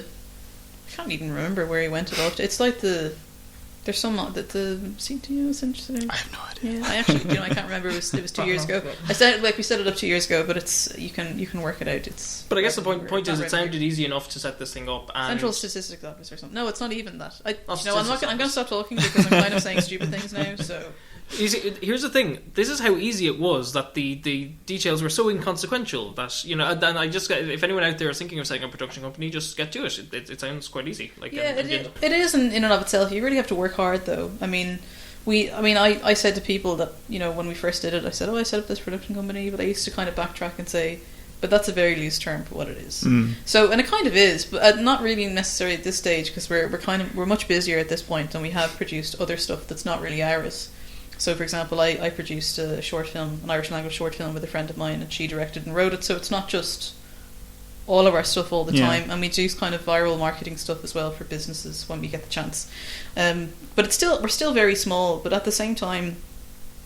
Speaker 3: can't even remember where he went it off to. It's like there's some that the CTO is interested in.
Speaker 1: I have no idea.
Speaker 3: Yeah, I actually, I can't remember. It was 2 years ago. We set it up 2 years ago, but it's you can work it out. It's.
Speaker 2: But I guess the point is,
Speaker 3: not
Speaker 2: it sounded easy enough to set this thing up. And
Speaker 3: Central Statistics Office or something. No, it's not even that. I'm
Speaker 2: Statistics
Speaker 3: going to stop talking because I'm kind of saying stupid things now. So.
Speaker 2: Here's the thing. This is how easy it was, that the details were so inconsequential that, and I just, if anyone out there is thinking of setting up a production company, just get to it. It sounds quite easy. Like,
Speaker 3: yeah, it is in and of itself. You really have to work hard, though. I mean, I said to people that, when we first did it, I said, I set up this production company, but I used to kind of backtrack and say, but that's a very loose term for what it is. So, and it kind of is, but not really necessarily at this stage, because we're much busier at this point, and we have produced other stuff that's not really ours. So, for example, I produced a short film, an Irish language short film with a friend of mine, and she directed and wrote it. So it's not just all of our stuff all the time, and we do kind of viral marketing stuff as well for businesses when we get the chance. But we're still very small. But at the same time,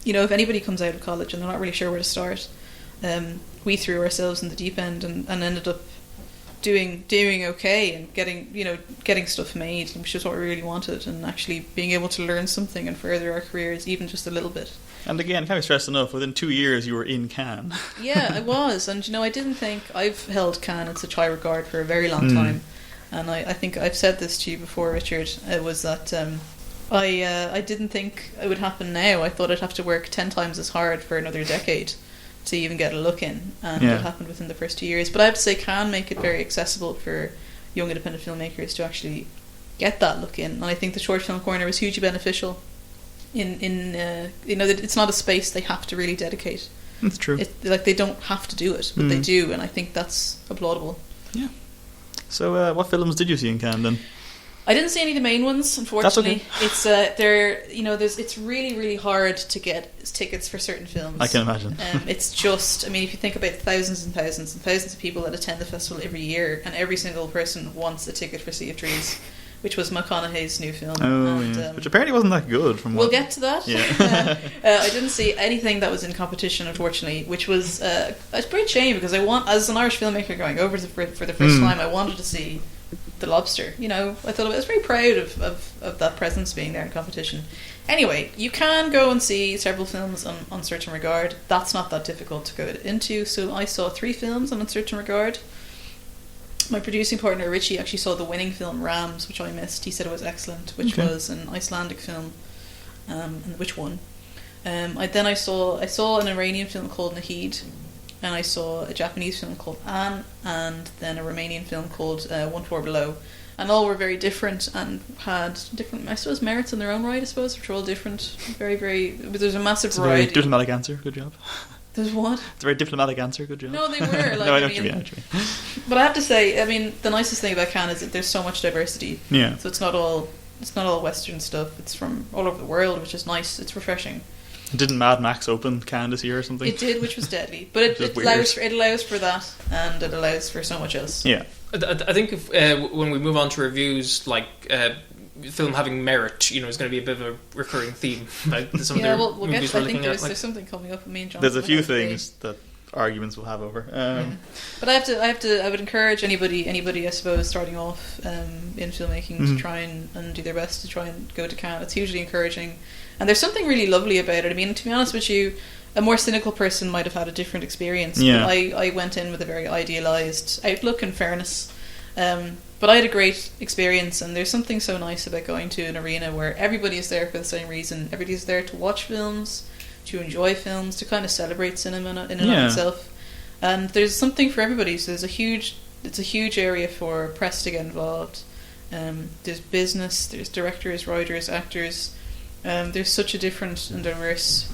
Speaker 3: if anybody comes out of college and they're not really sure where to start, we threw ourselves in the deep end and ended up doing okay and getting stuff made, which is what we really wanted, and actually being able to learn something and further our careers even just a little bit.
Speaker 1: And again, can't be stressed enough, within 2 years you were in Cannes.
Speaker 3: Yeah, I was, and I didn't think I've held Cannes in such high regard for a very long time, and I think I've said this to you before, Richard. It was that I didn't think it would happen now. I thought I'd have to work 10 times as hard for another decade to even get a look in, and it happened within the first 2 years. But I have to say, can make it very accessible for young independent filmmakers to actually get that look in, and I think the Short Film Corner was hugely beneficial in it's not a space they have to really dedicate.
Speaker 1: That's true.
Speaker 3: They don't have to do it, but they do, and I think that's applaudable.
Speaker 1: Yeah. So what films did you see in Cannes then?
Speaker 3: I didn't see any of the main ones, unfortunately.
Speaker 1: That's okay.
Speaker 3: It's it's really, really hard to get tickets for certain films.
Speaker 1: I can imagine.
Speaker 3: It's just, if you think about thousands and thousands and thousands of people that attend the festival every year, and every single person wants a ticket for Sea of Trees, which was McConaughey's new film.
Speaker 1: Which apparently wasn't that good.
Speaker 3: We'll get to that.
Speaker 1: Yeah.
Speaker 3: I didn't see anything that was in competition, unfortunately, which was a great shame, because as an Irish filmmaker going over for the first time, I wanted to see The Lobster. I thought I was very proud of that presence being there in competition. Anyway, you can go and see several films on Uncertain Regard. That's not that difficult to go into. So I saw 3 films on Uncertain Regard. My producing partner Richie actually saw the winning film Rams, which I missed. He said it was excellent, which was an Icelandic film, and which won. I saw an Iranian film called Nahid, and I saw a Japanese film called Anne, and then a Romanian film called One Floor Below, and all were very different and had different, I suppose, merits in their own right. I suppose, which are all different. Very, very. There's a massive variety.
Speaker 1: Very diplomatic answer. Good job.
Speaker 3: There's what?
Speaker 1: It's a very diplomatic answer. Good job.
Speaker 3: No, they were.
Speaker 1: No, I know what you mean.
Speaker 3: But I have to say, the nicest thing about Cannes is that there's so much diversity.
Speaker 1: Yeah.
Speaker 3: So it's not all Western stuff. It's from all over the world, which is nice. It's refreshing.
Speaker 1: Didn't Mad Max open Cannes this year or something?
Speaker 3: It did, which was deadly. But it allows for that, and it allows for so much else.
Speaker 2: Yeah. I think if, when we move on to reviews, like film having merit, is going to be a bit of a recurring theme. Like some
Speaker 3: we'll get to, I think there's something coming up with me and John.
Speaker 1: There's a few things that arguments we'll have over.
Speaker 3: But I would encourage anybody I suppose starting off in filmmaking to try and do their best to try and go to Cannes. It's hugely encouraging, and there's something really lovely about it. To be honest with you, a more cynical person might have had a different experience.
Speaker 1: Yeah.
Speaker 3: I went in with a very idealised outlook and fairness, but I had a great experience, and there's something so nice about going to an arena where everybody is there for the same reason. Everybody's there to watch films, to enjoy films, to kind of celebrate cinema in and of itself. And there's something for everybody. So it's a huge area for press to get involved. There's business, there's directors, writers, actors. There's such a different and diverse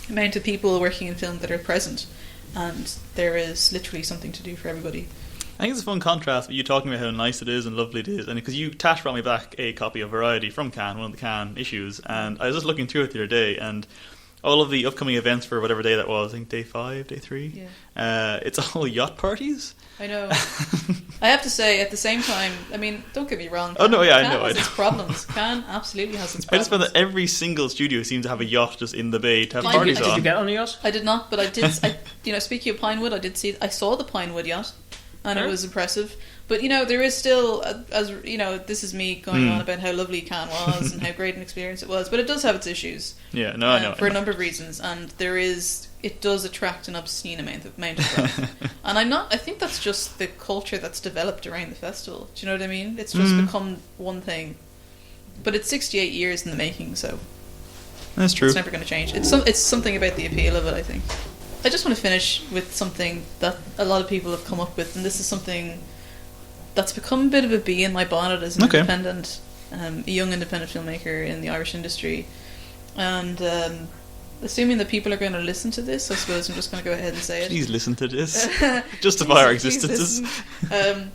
Speaker 3: amount of people working in film that are present, and there is literally something to do for everybody.
Speaker 1: I think it's a fun contrast with you talking about how nice it is and lovely it is, and because Tash brought me back a copy of Variety from Cannes, one of the Cannes issues, and I was just looking through it the other day, and all of the upcoming events for whatever day that was, I think day 5, day 3, it's all yacht parties.
Speaker 3: I know. I have to say, at the same time, I mean, don't get me wrong.
Speaker 1: Oh no, yeah,
Speaker 3: Cannes
Speaker 1: I know.
Speaker 3: has its problems. Cannes absolutely has its
Speaker 1: I
Speaker 3: problems.
Speaker 1: just found that every single studio seems to have a yacht just in the bay to have
Speaker 3: Did
Speaker 1: parties
Speaker 2: Did
Speaker 1: on.
Speaker 2: you get on a yacht?
Speaker 3: I did not, but I did. Speaking of Pinewood, I saw the Pinewood yacht, and it was impressive. But there is still, as this is me going on about how lovely Cannes was and how great an experience it was. But it does have its issues.
Speaker 1: Yeah, no, I know.
Speaker 3: For a number of reasons, and it does attract an obscene amount of crowd. And I think that's just the culture that's developed around the festival. Do you know what I mean? It's just become one thing. But it's 68 years in the making, so
Speaker 1: that's true.
Speaker 3: It's never going to change. It's something about the appeal of it, I think. I just want to finish with something that a lot of people have come up with, and this is something that's become a bit of a bee in my bonnet as an independent, a young independent filmmaker in the Irish industry. And assuming that people are going to listen to this, I suppose I'm just going to go ahead and say it.
Speaker 1: Please listen to this. Justify our existences.
Speaker 3: A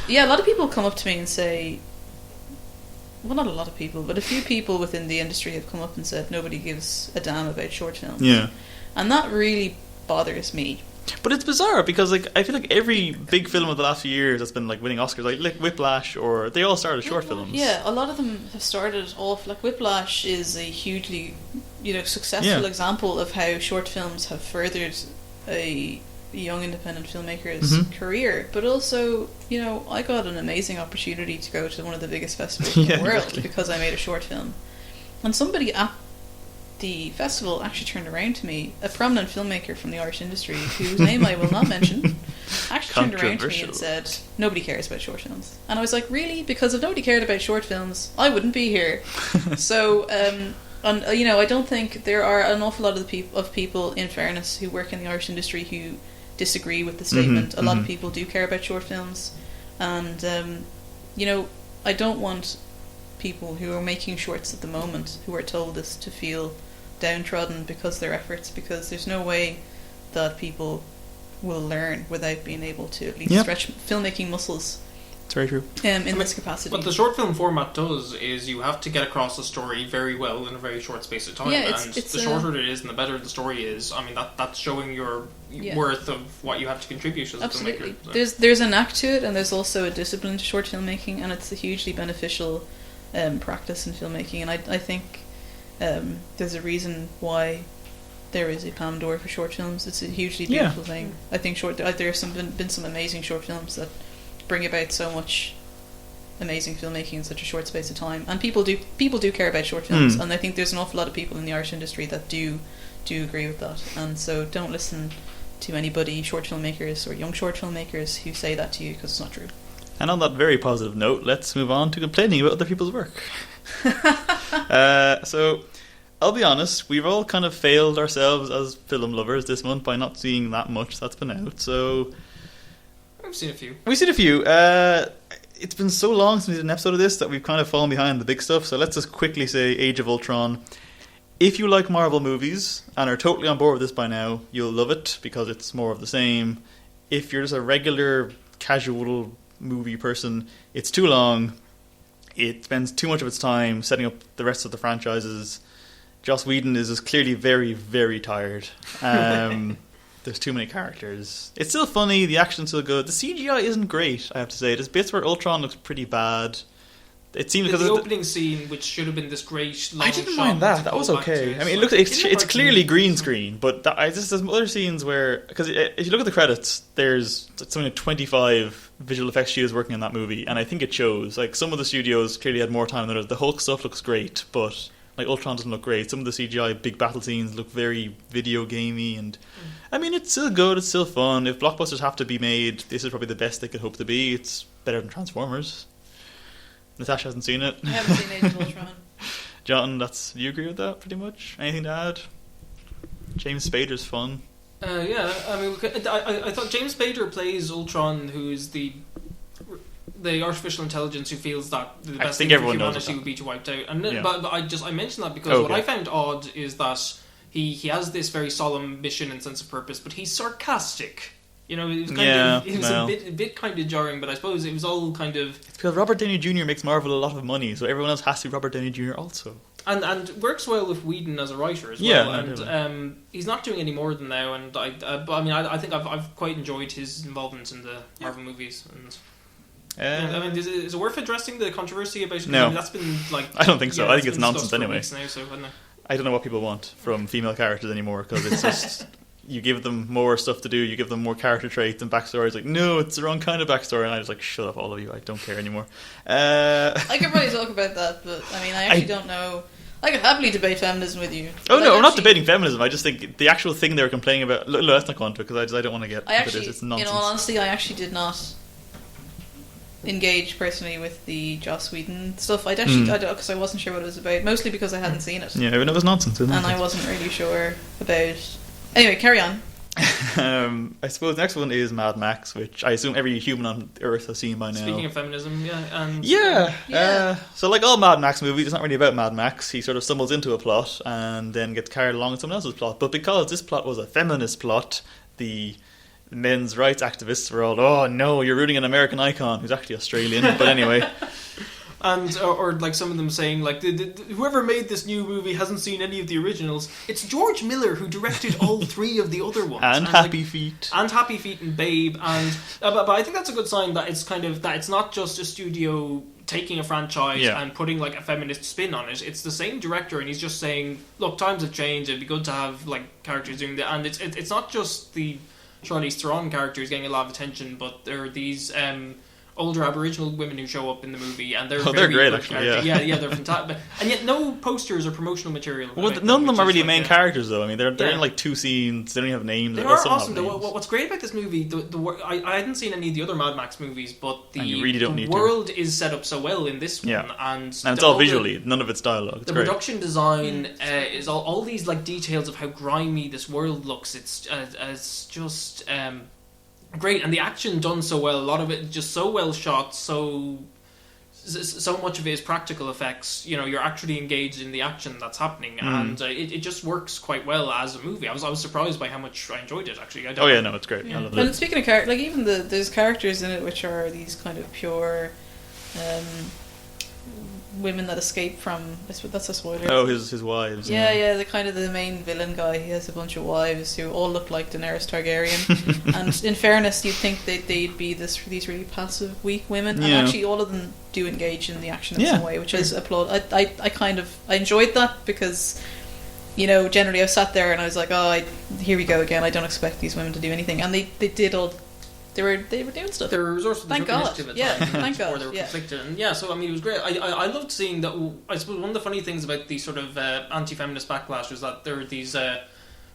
Speaker 3: lot of people come up to me and say, well, not a lot of people, but a few people within the industry have come up and said nobody gives a damn about short films.
Speaker 1: Yeah.
Speaker 3: And that really bothers me.
Speaker 1: But it's bizarre because I feel like every big film of the last few years that's been winning Oscars, like Whiplash, or they all started short films.
Speaker 3: Yeah, a lot of them have started off Whiplash is a hugely successful example of how short films have furthered a young independent filmmaker's career. But also, I got an amazing opportunity to go to one of the biggest festivals in the world because I made a short film. And somebody at the festival actually turned around to me, a prominent filmmaker from the Irish industry, whose name I will not mention, actually turned around to me and said, nobody cares about short films. And I was like, really? Because if nobody cared about short films, I wouldn't be here. So, I don't think there are an awful lot of people, in fairness, who work in the Irish industry who disagree with the statement. A lot of people do care about short films. And, I don't want people who are making shorts at the moment, who are told this, to feel downtrodden because of their efforts, because there's no way that people will learn without being able to at least stretch filmmaking muscles.
Speaker 1: It's very true.
Speaker 3: In this capacity.
Speaker 2: What the short film format does is you have to get across a story very well in a very short space of time.
Speaker 3: Yeah,
Speaker 2: and the shorter it is and the better the story is, I mean, that's showing your worth of what you have to contribute as a filmmaker. So.
Speaker 3: There's an act to it, and there's also a discipline to short filmmaking, and it's a hugely beneficial practice in filmmaking. And I think there's a reason why there is a Palme d'Or for short films. It's a hugely beautiful thing. I think there's been some amazing short films that bring about so much amazing filmmaking in such a short space of time, and people do care about short films, and I think there's an awful lot of people in the Irish industry that do agree with that. And so don't listen to anybody, short filmmakers or young short filmmakers, who say that to you, because it's not true.
Speaker 1: And on that very positive note, let's move on to complaining about other people's work. So I'll be honest, we've all kind of failed ourselves as film lovers this month by not seeing that much that's been out. So
Speaker 2: We've seen a few.
Speaker 1: It's been so long since we did an episode of this that we've kind of fallen behind the big stuff. So let's just quickly say Age of Ultron. If you like Marvel movies and are totally on board with this by now, you'll love it because it's more of the same. If you're just a regular, casual movie person, it's too long. It spends too much of its time setting up the rest of the franchises. Joss Whedon is just clearly very, very tired. There's too many characters. It's still funny, the action's still good. The CGI isn't great, I have to say. There's bits where Ultron looks pretty bad. It seems because
Speaker 2: the opening scene, which should have been this great long
Speaker 1: I didn't
Speaker 2: shot
Speaker 1: mind that. That was okay. I mean, it's clearly green screen, but there's some other scenes where, because if you look at the credits, there's something like 25 visual effects studios working on that movie, and I think it shows. Like, some of the studios clearly had more time than others. The Hulk stuff looks great, but like Ultron doesn't look great. Some of the CGI big battle scenes look very video gamey, and I mean, it's still good, it's still fun. If blockbusters have to be made, this is probably the best they could hope to be. It's better than Transformers. Natasha hasn't seen it.
Speaker 3: I haven't seen Age of Ultron.
Speaker 1: John, do you agree with that pretty much? Anything to add? James Spader's fun.
Speaker 2: Yeah, I mean, I thought James Spader plays Ultron, who is the artificial intelligence who feels that the best thing for humanity would be to wipe out. And but I mentioned that because what I found odd is that he has this very solemn mission and sense of purpose, but he's sarcastic You know, it was a bit kind of jarring, but I suppose it was all kind of...
Speaker 1: It's because Robert Downey Jr. makes Marvel a lot of money, so everyone else has to be Robert Downey Jr. also.
Speaker 2: And works well with Whedon as a writer as well.
Speaker 1: Yeah,
Speaker 2: and he's not doing any more than now. And I think I've quite enjoyed his involvement in the Marvel movies. And is it worth addressing the controversy about?
Speaker 1: No,
Speaker 2: that's been like.
Speaker 1: I don't think so. I think it's nonsense anyway.
Speaker 2: Now, so
Speaker 1: I don't know what people want from female characters anymore because it's just. You give them more stuff to do, you give them more character traits and backstories. Like, no, it's the wrong kind of backstory. And I was like, shut up, all of you. I don't care anymore.
Speaker 3: I could probably talk about that, but I mean, I actually don't know. I could happily debate feminism with you.
Speaker 1: Oh no, I'm not debating feminism. I just think the actual thing they were complaining about. Look, let's not go into it because I don't want to get into this. It's nonsense.
Speaker 3: In all honesty, I actually did not engage personally with the Joss Whedon stuff. I because I wasn't sure what it was about. Mostly because I hadn't seen it.
Speaker 1: Yeah, it was nonsense.
Speaker 3: I wasn't really sure about. Anyway, carry on.
Speaker 1: I suppose the next one is Mad Max, which I assume every human on Earth has seen by now.
Speaker 2: Speaking of feminism,
Speaker 1: so like all Mad Max movies, it's not really about Mad Max. He sort of stumbles into a plot and then gets carried along in someone else's plot. But because this plot was a feminist plot, the men's rights activists were all, oh no, you're rooting an American icon who's actually Australian. But anyway...
Speaker 2: And or like some of them saying like whoever made this new movie hasn't seen any of the originals. It's George Miller who directed all three of the other ones.
Speaker 1: And Happy Feet
Speaker 2: and Babe and but I think that's a good sign that it's kind of that it's not just a studio taking a franchise and putting like a feminist spin on it. It's the same director and he's just saying, look, times have changed. It'd be good to have like characters doing that. And it's not just the Charlize Theron characters getting a lot of attention, but there are these older Aboriginal women who show up in the movie, and they're
Speaker 1: great actually.
Speaker 2: Yeah, they're fantastic. And yet, no posters or promotional material.
Speaker 1: Well, none of them are really main characters, though. I mean, they're in like two scenes. They don't even have names.
Speaker 2: They are awesome. What's great about this movie? I hadn't seen any of the other Mad Max movies, but the world is set up so well in this one, and
Speaker 1: it's all visually. None of it's dialogue.
Speaker 2: The production design is all these like details of how grimy this world looks. It's just. Great, and the action done so well. A lot of it just so well shot. So much of it is practical effects. You know, you're actually engaged in the action that's happening, and it just works quite well as a movie. I was surprised by how much I enjoyed it. Actually,
Speaker 1: it's great. Yeah. I love it.
Speaker 3: And speaking of characters, like even there's characters in it which are these kind of pure. Women that escape from... That's a spoiler.
Speaker 1: Oh, his wives.
Speaker 3: Yeah, the kind of the main villain guy. He has a bunch of wives who all look like Daenerys Targaryen. And in fairness, you'd think they'd be these really passive, weak women. And actually all of them do engage in the action in some way, which is applaud. I enjoyed that because, you know, generally I sat there and I was like, here we go again. I don't expect these women to do anything. And they did all... They were doing stuff.
Speaker 2: They were resourceful.
Speaker 3: Thank God.
Speaker 2: Thank God. They were conflicted, and so I mean, it was great. I loved seeing that. I suppose one of the funny things about the sort of anti-feminist backlash was that there were these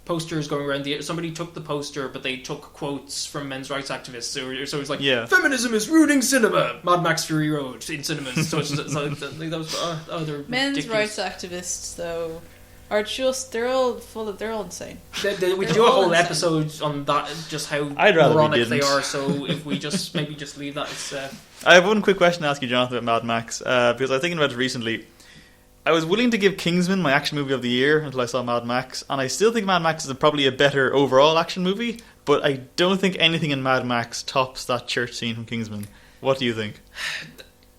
Speaker 2: posters going around. Somebody took the poster, but they took quotes from men's rights activists. So it was like, feminism is ruining cinema. Mad Max Fury Road in cinemas. So that was they're
Speaker 3: men's
Speaker 2: ridiculous.
Speaker 3: rights activists though. Are just they're all insane.
Speaker 2: We could do a whole episode on that, just how moronic they are. So if we just leave that, it's.
Speaker 1: I have one quick question to ask you, Jonathan, about Mad Max, because I was thinking about it recently. I was willing to give Kingsman my action movie of the year until I saw Mad Max, and I still think Mad Max is probably a better overall action movie, but I don't think anything in Mad Max tops that church scene from Kingsman. What do you think?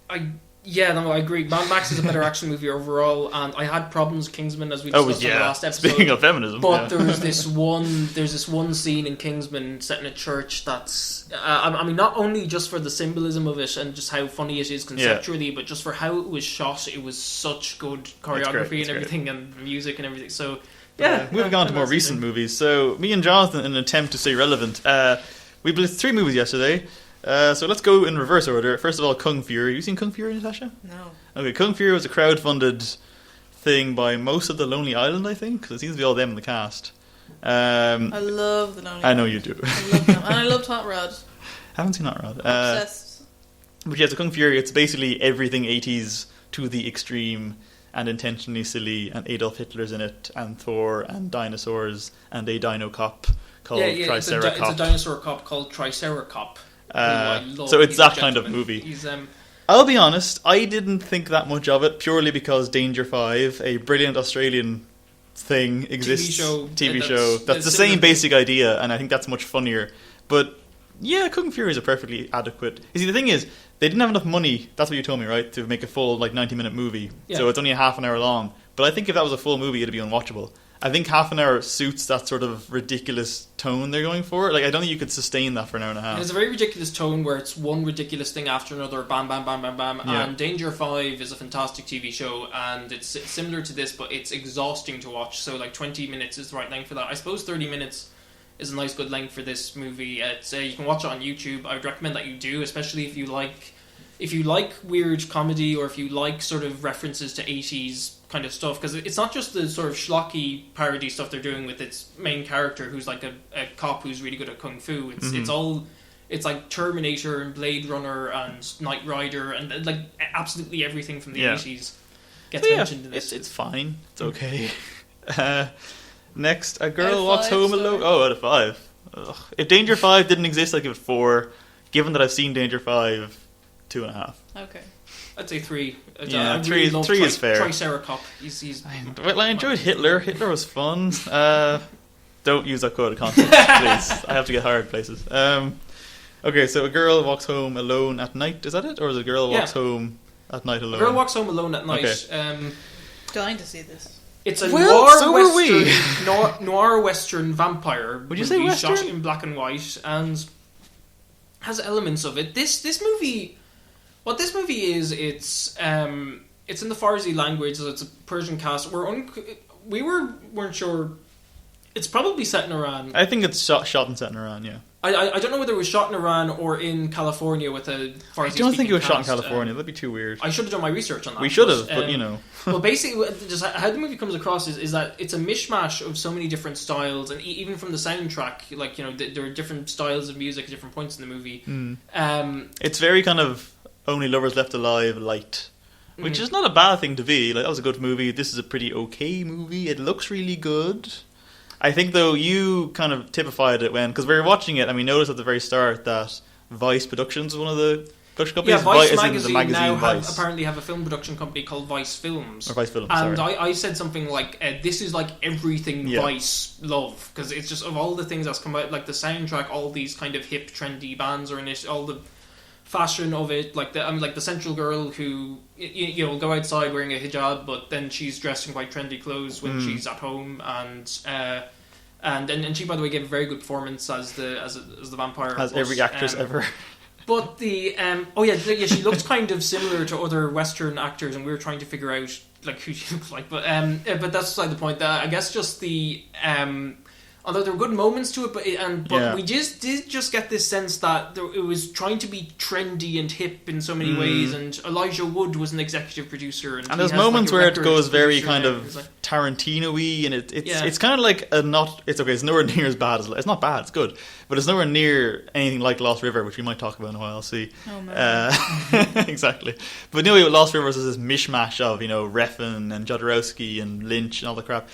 Speaker 2: I agree. Mad Max is a better action movie overall, and I had problems with Kingsman as we discussed in the last episode.
Speaker 1: Speaking of feminism,
Speaker 2: but there's this one scene in Kingsman set in a church that's, I mean, not only just for the symbolism of it and just how funny it is conceptually, but just for how it was shot. It was such good choreography and everything, and music and everything. So
Speaker 1: moving on to more recent movies. So me and Jonathan, in an attempt to stay relevant, we blitzed 3 movies yesterday. So let's go in reverse order. First of all, Kung Fury. Have you seen Kung Fury, Natasha?
Speaker 3: No.
Speaker 1: Okay, Kung Fury was a crowd-funded thing by most of the Lonely Island, I think, because it seems to be all them in the cast.
Speaker 3: I love the Lonely Island.
Speaker 1: I know you do.
Speaker 3: I love them. And I loved Hot Rod.
Speaker 1: Haven't seen Hot Rod.
Speaker 3: Obsessed.
Speaker 1: But yeah, so Kung Fury, it's basically everything 80s to the extreme and intentionally silly, and Adolf Hitler's in it, and Thor, and dinosaurs, and a dino cop called Triceracop.
Speaker 2: It's a dinosaur cop called Triceracop.
Speaker 1: So it's that kind of movie. I'll be honest, I didn't think that much of it purely because Danger 5, a brilliant Australian thing, exists. TV show. That's the same basic idea, and I think that's much funnier. But Yeah, Kung Fury is a perfectly adequate. You see, the thing is, they didn't have enough money. That's what you told me, right? To make a full 90-minute movie.
Speaker 2: Yeah.
Speaker 1: So it's only a half an hour long. But I think if that was a full movie, it'd be unwatchable. I think half an hour suits that sort of ridiculous tone they're going for. Like, I don't think you could sustain that for an hour and a half.
Speaker 2: And it's a very ridiculous tone where it's one ridiculous thing after another, bam, bam, bam, bam, bam.
Speaker 1: Yeah.
Speaker 2: And Danger 5 is a fantastic TV show, and it's similar to this, but it's exhausting to watch. So, 20 minutes is the right length for that. I suppose 30 minutes is a nice, good length for this movie. It's you can watch it on YouTube. I would recommend that you do, especially if you like weird comedy, or if you like sort of references to 80s kind of stuff, because it's not just the sort of schlocky parody stuff they're doing with its main character who's like a cop who's really good at kung fu. It's like Terminator and Blade Runner and Knight Rider and like absolutely everything from the 80s gets mentioned in this.
Speaker 1: It's fine. It's okay. Next, a girl
Speaker 3: Out of
Speaker 1: walks
Speaker 3: 5,
Speaker 1: home
Speaker 3: sorry.
Speaker 1: alone. Oh, out of 5. Ugh. If Danger 5 didn't exist, I'd give it 4. Given that I've seen Danger 5, 2.5.
Speaker 3: Okay.
Speaker 2: I'd say 3.
Speaker 1: Yeah,
Speaker 2: I
Speaker 1: three
Speaker 2: love
Speaker 1: is fair.
Speaker 2: Triceracop. He's
Speaker 1: Well, I enjoyed Hitler. Hitler was fun. Don't use that code of context, please. I have to get hired places. Okay, so a girl walks home alone at night. Is that it? Or is a girl walks home at night alone?
Speaker 2: A girl walks home alone at night.
Speaker 1: Okay.
Speaker 3: Dying to see this.
Speaker 2: It's a
Speaker 1: Well, so were we.
Speaker 2: noir western vampire.
Speaker 1: Would you say western?
Speaker 2: Shot in black and white and has elements of it. This movie, what this movie is, it's in the Farsi language. So it's a Persian cast. We weren't sure. It's probably set in Iran.
Speaker 1: I think it's shot and set in Iran. Yeah.
Speaker 2: I don't know whether it was shot in Iran or in California with a Farsi.
Speaker 1: I don't think it was shot in
Speaker 2: cast.
Speaker 1: California. That'd be too weird.
Speaker 2: I should have done my research on that.
Speaker 1: We should have, but you know.
Speaker 2: Well, basically, just how the movie comes across is that it's a mishmash of so many different styles, and even from the soundtrack, like, you know, there are different styles of music at different points in the movie.
Speaker 1: It's very kind of Only Lovers Left Alive light, which is not a bad thing to be. Like, that was a good movie. This is a pretty okay movie. It looks really good. I think, though, you kind of typified it because we were watching it and we noticed at the very start that Vice Productions was one of the production companies.
Speaker 2: Yeah, Vice
Speaker 1: is in the
Speaker 2: magazine now
Speaker 1: Vice.
Speaker 2: apparently have a film production company called Vice Films.
Speaker 1: Or Vice Films,
Speaker 2: and
Speaker 1: sorry.
Speaker 2: I said something like, this is like everything Vice love, because it's just, of all the things that's come out, like the soundtrack, all these kind of hip, trendy bands are in it, all the fashion of it, like the central girl who you know, will go outside wearing a hijab, but then she's dressed in quite trendy clothes when she's at home, and she, by the way, gave a very good performance as the vampire.
Speaker 1: As every actress ever.
Speaker 2: But the she looks kind of similar to other Western actors, and we were trying to figure out like who she looks like. But that's beside the point. I guess just the although there were good moments to it, but we did get this sense that it was trying to be trendy and hip in so many ways. And Elijah Wood was an executive producer, and
Speaker 1: there's moments where it goes very kind of Tarantino-y, and it's kind of like it's nowhere near as bad as it's not bad, it's good, but it's nowhere near anything like Lost River, which we might talk about in a while. See, exactly. But anyway, Lost River is this mishmash of, you know, Refn and Jodorowsky and Lynch and all the crap.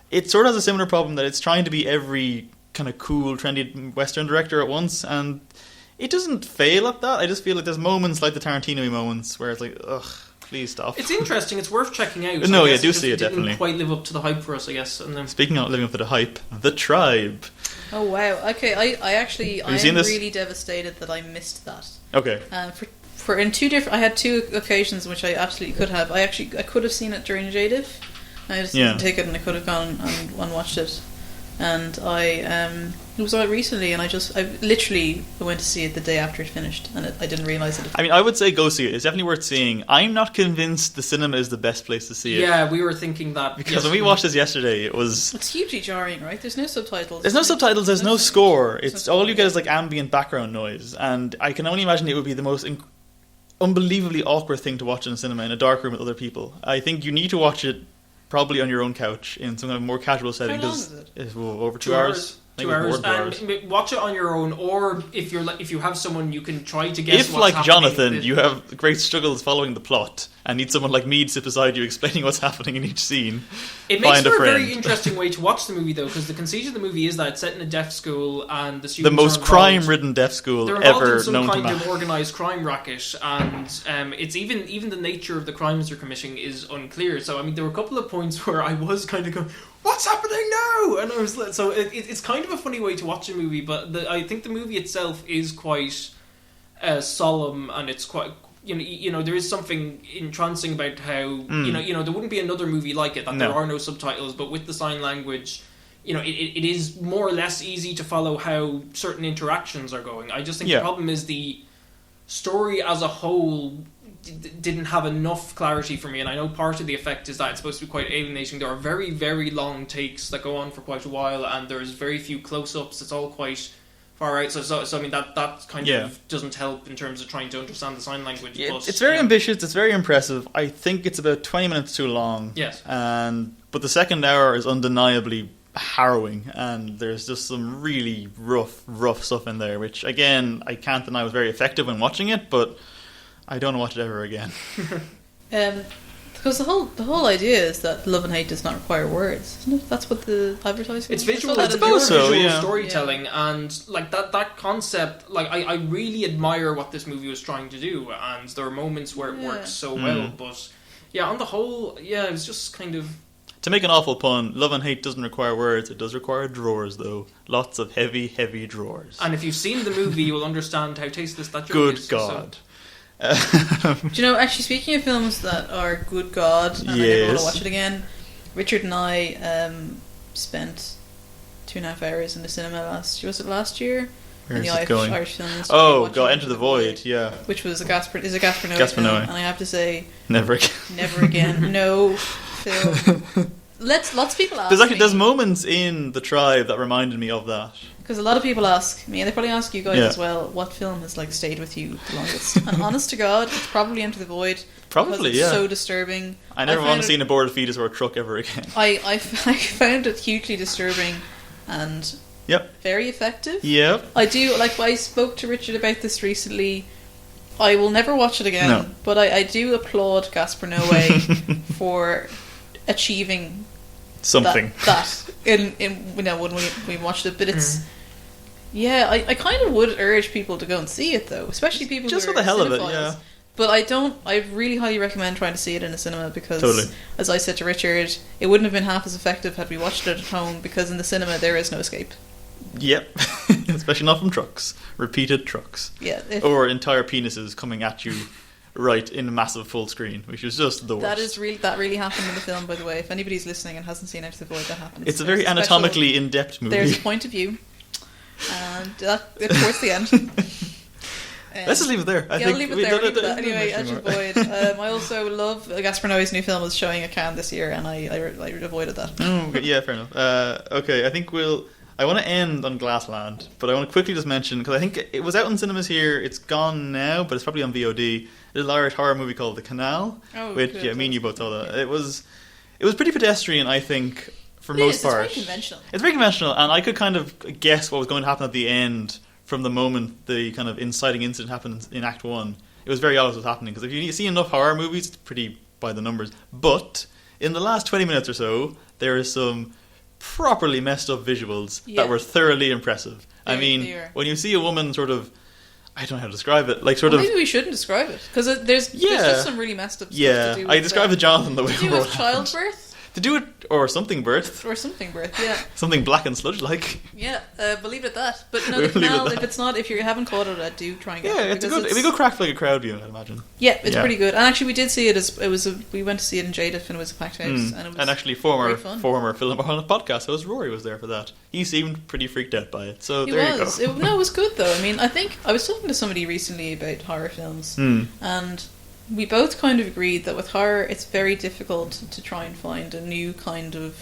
Speaker 1: It sort of has a similar problem that it's trying to be every kind of cool, trendy Western director at once, and it doesn't fail at that. I just feel like there's moments like the Tarantino moments where it's like, ugh, please stop.
Speaker 2: It's interesting. It's worth checking out.
Speaker 1: No, yeah, do see it, definitely.
Speaker 2: Didn't quite live up to the hype for us, I guess. And then,
Speaker 1: speaking of living up to the hype, The Tribe.
Speaker 3: Oh wow! Okay, I am
Speaker 1: this?
Speaker 3: really devastated that I missed that.
Speaker 1: Okay.
Speaker 3: For in two different, I had two occasions in which I absolutely could have. I could have seen it during Jadif. I just didn't take it, and I could have gone and watched it. And it was out recently, and I literally went to see it the day after it finished, and I didn't realise it.
Speaker 1: I mean, I would say go see it. It's definitely worth seeing. I'm not convinced the cinema is the best place to see it.
Speaker 2: Yeah, we were thinking that.
Speaker 1: Because when we watched this yesterday,
Speaker 3: It's hugely jarring, right? There's no subtitles.
Speaker 1: There's no subtitles, there's no score. It's all you get is like ambient background noise, and I can only imagine it would be the most unbelievably awkward thing to watch in a cinema in a dark room with other people. I think you need to watch it probably on your own couch in some kind of more casual setting.
Speaker 3: How long is it?
Speaker 1: It's over 2 hours.
Speaker 2: 2 hours, and watch it on your own, or if you have someone, you can try to guess.
Speaker 1: If,
Speaker 2: what's
Speaker 1: like Jonathan,
Speaker 2: happening.
Speaker 1: you have great struggles following the plot and need someone like me to sit beside you explaining what's happening in each scene,
Speaker 2: it makes
Speaker 1: find a
Speaker 2: for a
Speaker 1: friend.
Speaker 2: very interesting way to watch the movie, though, because the conceit of the movie is that it's set in a deaf school, and the students
Speaker 1: the most
Speaker 2: are
Speaker 1: crime-ridden deaf school
Speaker 2: they're involved
Speaker 1: ever
Speaker 2: in some
Speaker 1: known to
Speaker 2: kind
Speaker 1: man.
Speaker 2: of organised crime racket, and it's even the nature of the crimes they're committing is unclear. So I mean, there were a couple of points where I was kind of going, what's happening now? And I was like, so it's kind of a funny way to watch a movie, but I think the movie itself is quite solemn, and it's quite. You know, there is something entrancing about how you know there wouldn't be another movie like it that there are no subtitles, but with the sign language, you know, it is more or less easy to follow how certain interactions are going. I just think the problem is the story as a whole didn't have enough clarity for me, and I know part of the effect is that it's supposed to be quite alienating. There are very, very long takes that go on for quite a while, and there's very few close-ups. It's all quite far out, so I mean that kind of doesn't help in terms of trying to understand the sign language.
Speaker 1: Yeah,
Speaker 2: but,
Speaker 1: it's very ambitious. It's very impressive. I think it's about 20 minutes too long.
Speaker 2: Yes,
Speaker 1: but the second hour is undeniably harrowing, and there's just some really rough stuff in there, which again I can't deny was very effective when watching it, but I don't watch it ever again.
Speaker 3: Because the whole idea is that love and hate does not require words, isn't it? That's what the advertising.
Speaker 2: It's visual. It's visual storytelling, and like that concept. Like I really admire what this movie was trying to do, and there are moments where it works so well. But on the whole, it was just kind of.
Speaker 1: To make an awful pun, love and hate doesn't require words. It does require drawers, though. Lots of heavy drawers.
Speaker 2: And if you've seen the movie, you will understand how tasteless that joke
Speaker 1: Good
Speaker 2: is.
Speaker 1: God.
Speaker 2: So.
Speaker 3: Do you know, actually, speaking of films that are good God, and I never want to watch it again, Richard and I spent 2.5 hours in the cinema last year?
Speaker 1: Where
Speaker 3: in the Irish Film Institute.
Speaker 1: Oh, God, Enter the Void, yeah.
Speaker 3: Which was a Gaspar Noé film, and I have to say...
Speaker 1: Never again.
Speaker 3: No film. Lots of people ask
Speaker 1: there's moments in The Tribe that reminded me of that.
Speaker 3: Because a lot of people ask me, and they probably ask you guys as well, what film has like stayed with you the longest? And honest to God, it's probably Enter the Void.
Speaker 1: Probably,
Speaker 3: it's so disturbing.
Speaker 1: I never want to see an aborted fetus or a truck ever again.
Speaker 3: I found it hugely disturbing and very effective.
Speaker 1: Yep.
Speaker 3: I do, like, I spoke to Richard about this recently. I will never watch it again, but I do applaud Gaspar Noé for achieving
Speaker 1: something
Speaker 3: that in when we watched it, but it's I kind of would urge people to go and see it, though, especially people
Speaker 1: just
Speaker 3: who
Speaker 1: for
Speaker 3: are
Speaker 1: the hell
Speaker 3: cinephiles.
Speaker 1: of it.
Speaker 3: But I really highly recommend trying to see it in a cinema, because as I said to Richard, it wouldn't have been half as effective had we watched it at home, because in the cinema there is no escape.
Speaker 1: Yep. Especially not from trucks. Repeated trucks.
Speaker 3: Yeah.
Speaker 1: Or entire penises coming at you right in a massive full screen, which was just the worst.
Speaker 3: That really happened in the film, by the way. If anybody's listening and hasn't seen Enter the Void, that happens.
Speaker 1: It's a very anatomically in-depth movie.
Speaker 3: There's a point of view, and towards the end.
Speaker 1: Let's just leave it there.
Speaker 3: I'll leave it there. Anyway, Enter the Void. I also love Gaspar Noé's new film is showing at Cannes this year, and I avoided that.
Speaker 1: Oh, okay. Yeah, fair enough. Okay, I think I want to end on Glassland, but I want to quickly just mention, because I think it was out in cinemas here. It's gone now, but it's probably on VOD. A little Irish horror movie called The Canal, which me and you both saw that. It was pretty pedestrian, I think, for most part.
Speaker 3: It's very conventional.
Speaker 1: It's very conventional, and I could kind of guess what was going to happen at the end from the moment the kind of inciting incident happened in Act 1. It was very obvious what was happening, because if you see enough horror movies, it's pretty by the numbers. But in the last 20 minutes or so, there is some properly messed up visuals that were thoroughly impressive. I mean, when you see a woman sort of, I don't know how to describe it, like
Speaker 3: maybe we shouldn't describe it, because there's just some really messed up stuff to do with
Speaker 1: I described the Jonathan the way
Speaker 3: to do with childbirth.
Speaker 1: To do it, or something birth.
Speaker 3: Yeah.
Speaker 1: Something black and sludge-like.
Speaker 3: Yeah, believe it at that. But no, The Canal, if you haven't caught it, do try and get it.
Speaker 1: Yeah, it'd be a good crack for like a crowd view, I'd imagine.
Speaker 3: Yeah, it's pretty good. And actually we did see it we went to see it in Jadif, and it was a packed house. And it was
Speaker 1: actually former Film on a podcast host Rory was there for that. He seemed pretty freaked out by it. So there you go.
Speaker 3: It was good though. I mean, I think I was talking to somebody recently about horror films, and we both kind of agreed that with horror it's very difficult to try and find a new kind of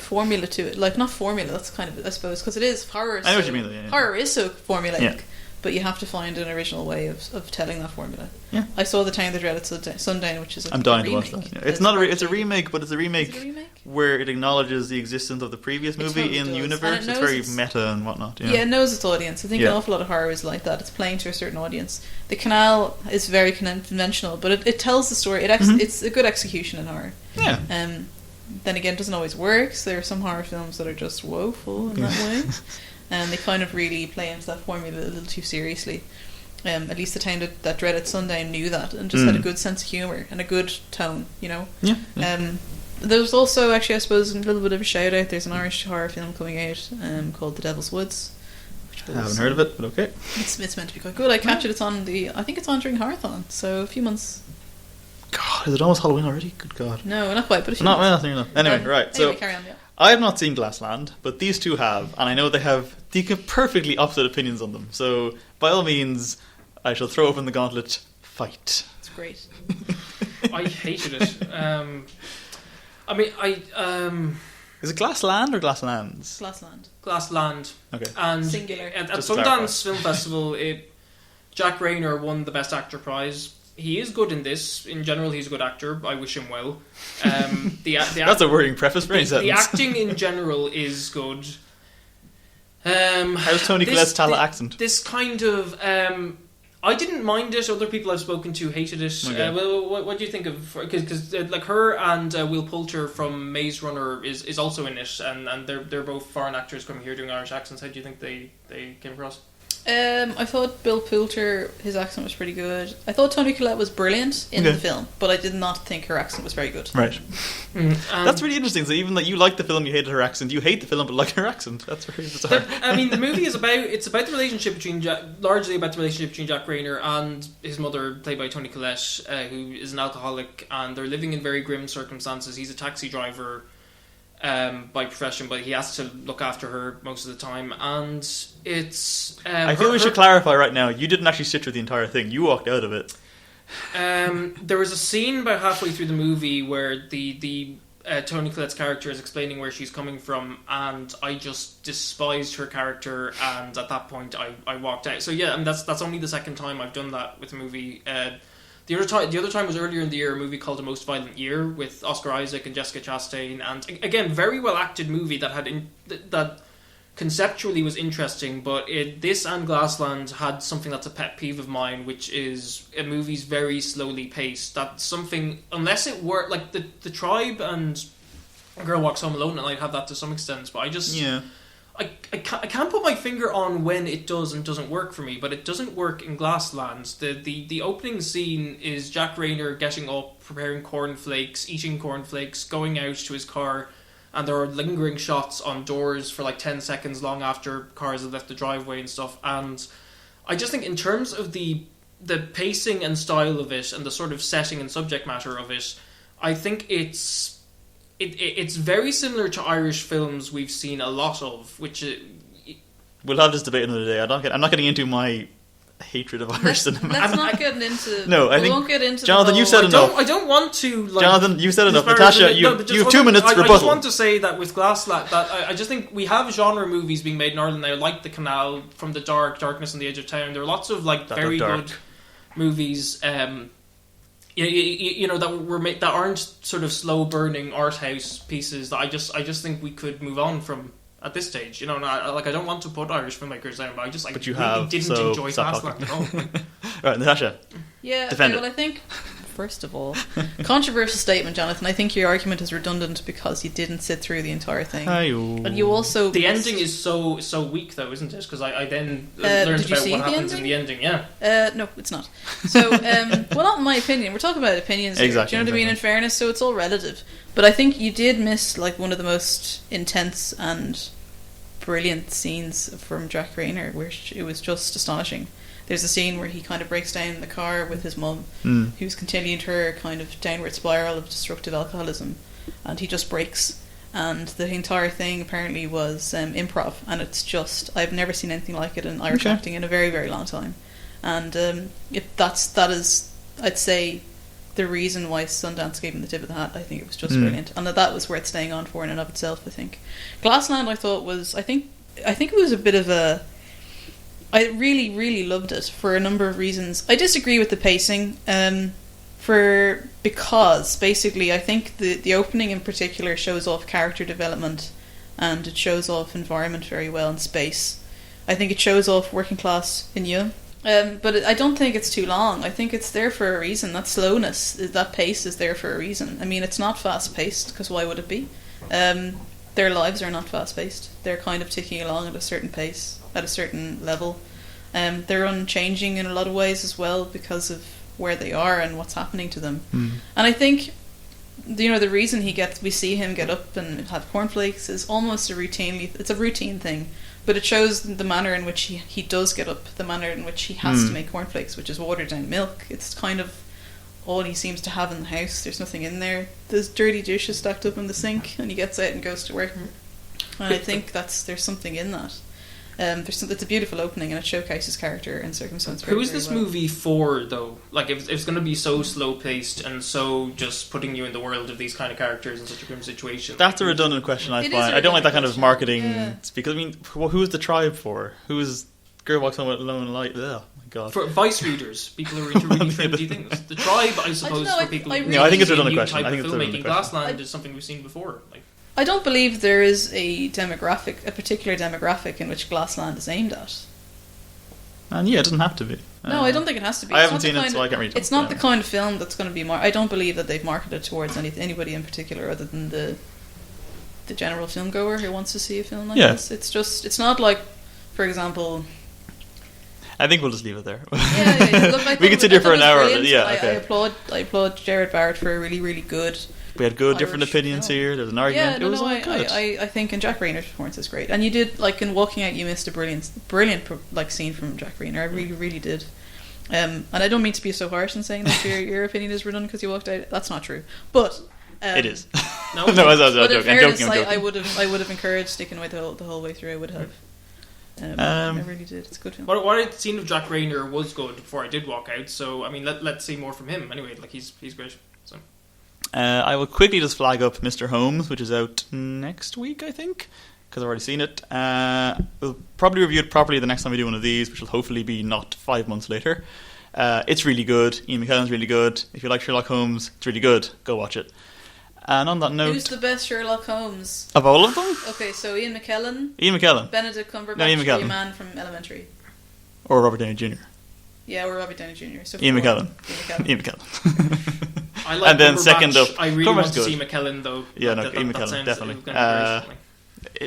Speaker 3: formula to it. Like, not formula, that's kind of, I suppose, because it is horror.
Speaker 1: I know what you mean though, yeah.
Speaker 3: Horror is so formulaic, but you have to find an original way of telling that formula. Yeah. I saw The Town That Dreaded Sundown, which is I'm dying to watch that.
Speaker 1: Yeah. It's not it's a remake, but it's a remake where it acknowledges the existence of the previous movie in the universe. It's very meta and whatnot.
Speaker 3: Yeah, it knows its audience. I think an awful lot of horror is like that. It's playing to a certain audience. The Canal is very conventional, but it tells the story. It's a good execution in horror. Yeah. Then again, it doesn't always work. So there are some horror films that are just woeful in that way. And they kind of really play into that formula a little too seriously. At least The Town That Dreaded Sundown knew that, and just had a good sense of humour and a good tone, you know? Yeah. There's also, actually, I suppose, a little bit of a shout out. There's an Irish horror film coming out called The Devil's Woods. Which
Speaker 1: I haven't heard of it, but okay.
Speaker 3: It's meant to be quite good. I captured it on I think it's on during Horathon, so a few months.
Speaker 1: God, is it almost Halloween already? Good God.
Speaker 3: No, not quite, but a few
Speaker 1: Not
Speaker 3: months.
Speaker 1: well, anyway, right. So
Speaker 3: carry on, yeah.
Speaker 1: I have not seen Glassland, but these two have, and I know they have perfectly opposite opinions on them. So by all means, I shall throw open the gauntlet. Fight.
Speaker 3: It's great.
Speaker 2: I hated it. I mean,
Speaker 1: Is it Glassland or Glasslands?
Speaker 3: Glassland.
Speaker 2: Glassland.
Speaker 1: Okay.
Speaker 2: And
Speaker 3: Singular.
Speaker 2: At
Speaker 1: Just to
Speaker 2: Sundance
Speaker 1: clarify.
Speaker 2: Film Festival, Jack Rayner won the Best Actor prize. He is good in this. In general, he's a good actor. I wish him well.
Speaker 1: That's a worrying preface for any sentence.
Speaker 2: The acting in general is good.
Speaker 1: How's Tony Collette's Tala accent?
Speaker 2: This kind of... I didn't mind it. Other people I've spoken to hated it.
Speaker 1: Okay.
Speaker 2: What do you think of... Because like her and Will Poulter from Maze Runner is also in it, and they're both foreign actors coming here doing Irish accents. How do you think they came across?
Speaker 3: I thought Bill Poulter, his accent was pretty good. I thought Toni Collette was brilliant in the film, but I did not think her accent was very good.
Speaker 1: Right. That's really interesting. So even that you like the film, you hated her accent. You hate the film, but like her accent. That's very bizarre.
Speaker 2: I mean, the movie is about the relationship between largely about the relationship between Jack Rayner and his mother, played by Toni Collette, who is an alcoholic, and they're living in very grim circumstances. He's a taxi driver by profession, but he has to look after her most of the time, and it's...
Speaker 1: I feel we should clarify right now, you didn't actually sit through the entire thing, you walked out of it.
Speaker 2: There was a scene about halfway through the movie where the Toni Collette's character is explaining where she's coming from, and I just despised her character, and at that point I walked out. So yeah, and that's only the second time I've done that with a movie. The other time was earlier in the year, a movie called A Most Violent Year with Oscar Isaac and Jessica Chastain, and again, very well acted movie that conceptually was interesting, but this and Glassland had something that's a pet peeve of mine, which is a movie's very slowly paced. That's something, unless it were like the Tribe and Girl Walks Home Alone, and I'd have that to some extent, but I just... Yeah. I can't put my finger on when it does and doesn't work for me, but it doesn't work in Glassland. The opening scene is Jack Rayner getting up, preparing cornflakes, eating cornflakes, going out to his car, and there are lingering shots on doors for like 10 seconds long after cars have left the driveway and stuff. And I just think in terms of the pacing and style of it and the sort of setting and subject matter of it, I think it's very similar to Irish films we've seen a lot of, which...
Speaker 1: We'll have this debate another day. I'm not getting into my hatred of Irish cinema.
Speaker 3: Let's not get into...
Speaker 1: No, I think...
Speaker 3: We won't get into
Speaker 1: Jonathan, you said enough.
Speaker 2: I don't want to...
Speaker 1: Jonathan, you said enough. Natasha, you have 2 minutes rebuttal.
Speaker 2: I just want to say that with Glassland, that I just think we have genre movies being made in Ireland now, like The Canal, From the Darkness on the Edge of Town. There are lots of like very good movies... You know that were that aren't sort of slow burning art house pieces that I just think we could move on from at this stage. You know, and I don't want to put Irish filmmakers down, but I really didn't enjoy Glassland at all.
Speaker 1: Right, Natasha.
Speaker 3: Yeah,
Speaker 1: defend
Speaker 3: well, I think first of all, controversial statement, Jonathan. I think your argument is redundant because you didn't sit through the entire thing. And you also
Speaker 2: the ending is so weak, though, isn't it? Because I then learned about what happens in the ending. Yeah.
Speaker 3: No, it's not. So, well, not in my opinion. We're talking about opinions here.
Speaker 1: Exactly.
Speaker 3: Do you know what I mean? In fairness, so it's all relative. But I think you did miss like one of the most intense and brilliant scenes from Jack Rayner, where it was just astonishing. There's a scene where he kind of breaks down in the car with his mum, who's continued her kind of downward spiral of destructive alcoholism, and he just breaks. And the entire thing apparently was improv, and it's just, I've never seen anything like it in Irish acting in a very, very long time. And that is, I'd say, the reason why Sundance gave him the tip of the hat. I think it was just brilliant, and that was worth staying on for in and of itself. I think Glassland, I thought was, I think it was a bit of a. I really, really loved it for a number of reasons. I disagree with the pacing, because basically I think the opening in particular shows off character development, and it shows off environment very well and space. I think it shows off working class in you. But I don't think it's too long. I think it's there for a reason. That slowness, that pace is there for a reason. I mean, it's not fast paced, because why would it be? Their lives are not fast paced. They're kind of ticking along at a certain pace, at a certain level. They're unchanging in a lot of ways as well, because of where they are and what's happening to them. And I think the reason we see him get up and have cornflakes is almost it's a routine thing, but it shows the manner in which he does get up, the manner in which he has to make cornflakes, which is watered down milk. It's kind of all he seems to have in the house. There's nothing in there. There's dirty dishes stacked up in the sink, and he gets out and goes to work. And I think there's something in that. It's a beautiful opening, and it showcases character and circumstance.
Speaker 2: Who is this movie for, though? Like, if it's going to be so slow paced and so just putting you in the world of these kind of characters in such a grim situation,
Speaker 1: that's a redundant question. I find I don't like that kind of marketing. Yeah. Because who is the tribe for? Who is Girl Walks Home with Alone Light? Oh my god!
Speaker 2: For Vice readers, people who are into really trendy things. The tribe, I suppose, for people.
Speaker 1: I think it's a redundant question. I think it's a redundant question.
Speaker 2: Glassland is something we've seen before. Like,
Speaker 3: I don't believe there is a particular demographic in which Glassland is aimed at.
Speaker 1: And it doesn't have to be.
Speaker 3: No, I don't think it has to be.
Speaker 1: I haven't seen it, so I can't read it.
Speaker 3: It's not the kind of film that's going to be I don't believe that they've marketed towards anybody in particular other than the general film goer who wants to see a film like this. It's not like, for example...
Speaker 1: I think we'll just leave it there.
Speaker 3: Look,
Speaker 1: we can sit here for an hour.
Speaker 3: I applaud Jared Barrett for a really, really good...
Speaker 1: We had good different opinions here. There's an argument. It was all good.
Speaker 3: I think, and Jack Rayner's performance is great. And you did, like, in Walking Out, you missed a brilliant scene from Jack Rayner. I really, really did. And I don't mean to be so harsh in saying that your opinion is redundant because you walked out. That's not true. But
Speaker 1: it is.
Speaker 3: No,
Speaker 1: I was joking.
Speaker 3: I'm joking. I would have encouraged sticking with the whole way through. I would have. I really did. It's a good film.
Speaker 2: What I'd seen of Jack Rayner was good before I did walk out. So I mean, let's see more from him. Anyway, like he's great. So.
Speaker 1: I will quickly just flag up Mr. Holmes, which is out next week, I think, because I've already seen it. We'll probably review it properly the next time we do one of these, which will hopefully be not 5 months later. It's really good. Ian McKellen's really good. If you like Sherlock Holmes, it's really good. Go watch it. And on that note...
Speaker 3: Who's the best Sherlock Holmes?
Speaker 1: Of all of them?
Speaker 3: Okay, so Ian McKellen.
Speaker 1: Benedict
Speaker 3: Cumberbatch, Ian McKellen. Your man from Elementary.
Speaker 1: Or Robert Downey Jr.
Speaker 3: Yeah, or Robert Downey Jr. So
Speaker 1: Ian McKellen. Ian McKellen.
Speaker 2: I like
Speaker 1: and then
Speaker 2: Cumberbatch.
Speaker 1: Second up,
Speaker 2: I really want to see McKellen though.
Speaker 1: Yeah, no, Ian McKellen, definitely.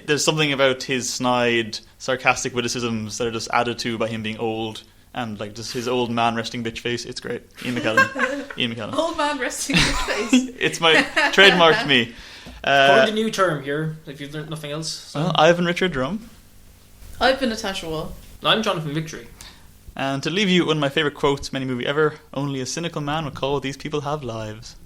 Speaker 1: There's something about his snide, sarcastic witticisms that are just added to by him being old and like just his old man resting bitch face. It's great. Ian McKellen.
Speaker 3: Old man resting bitch face.
Speaker 1: It's my trademarked me.
Speaker 2: Coined a new term here. If you've learned nothing else. So.
Speaker 1: Well, I've been Richard Drumm.
Speaker 3: I've been Natasha Waugh.
Speaker 2: I'm Jonathan Victory.
Speaker 1: And to leave you one of my favourite quotes from any movie ever, only a cynical man would call what these people have lives.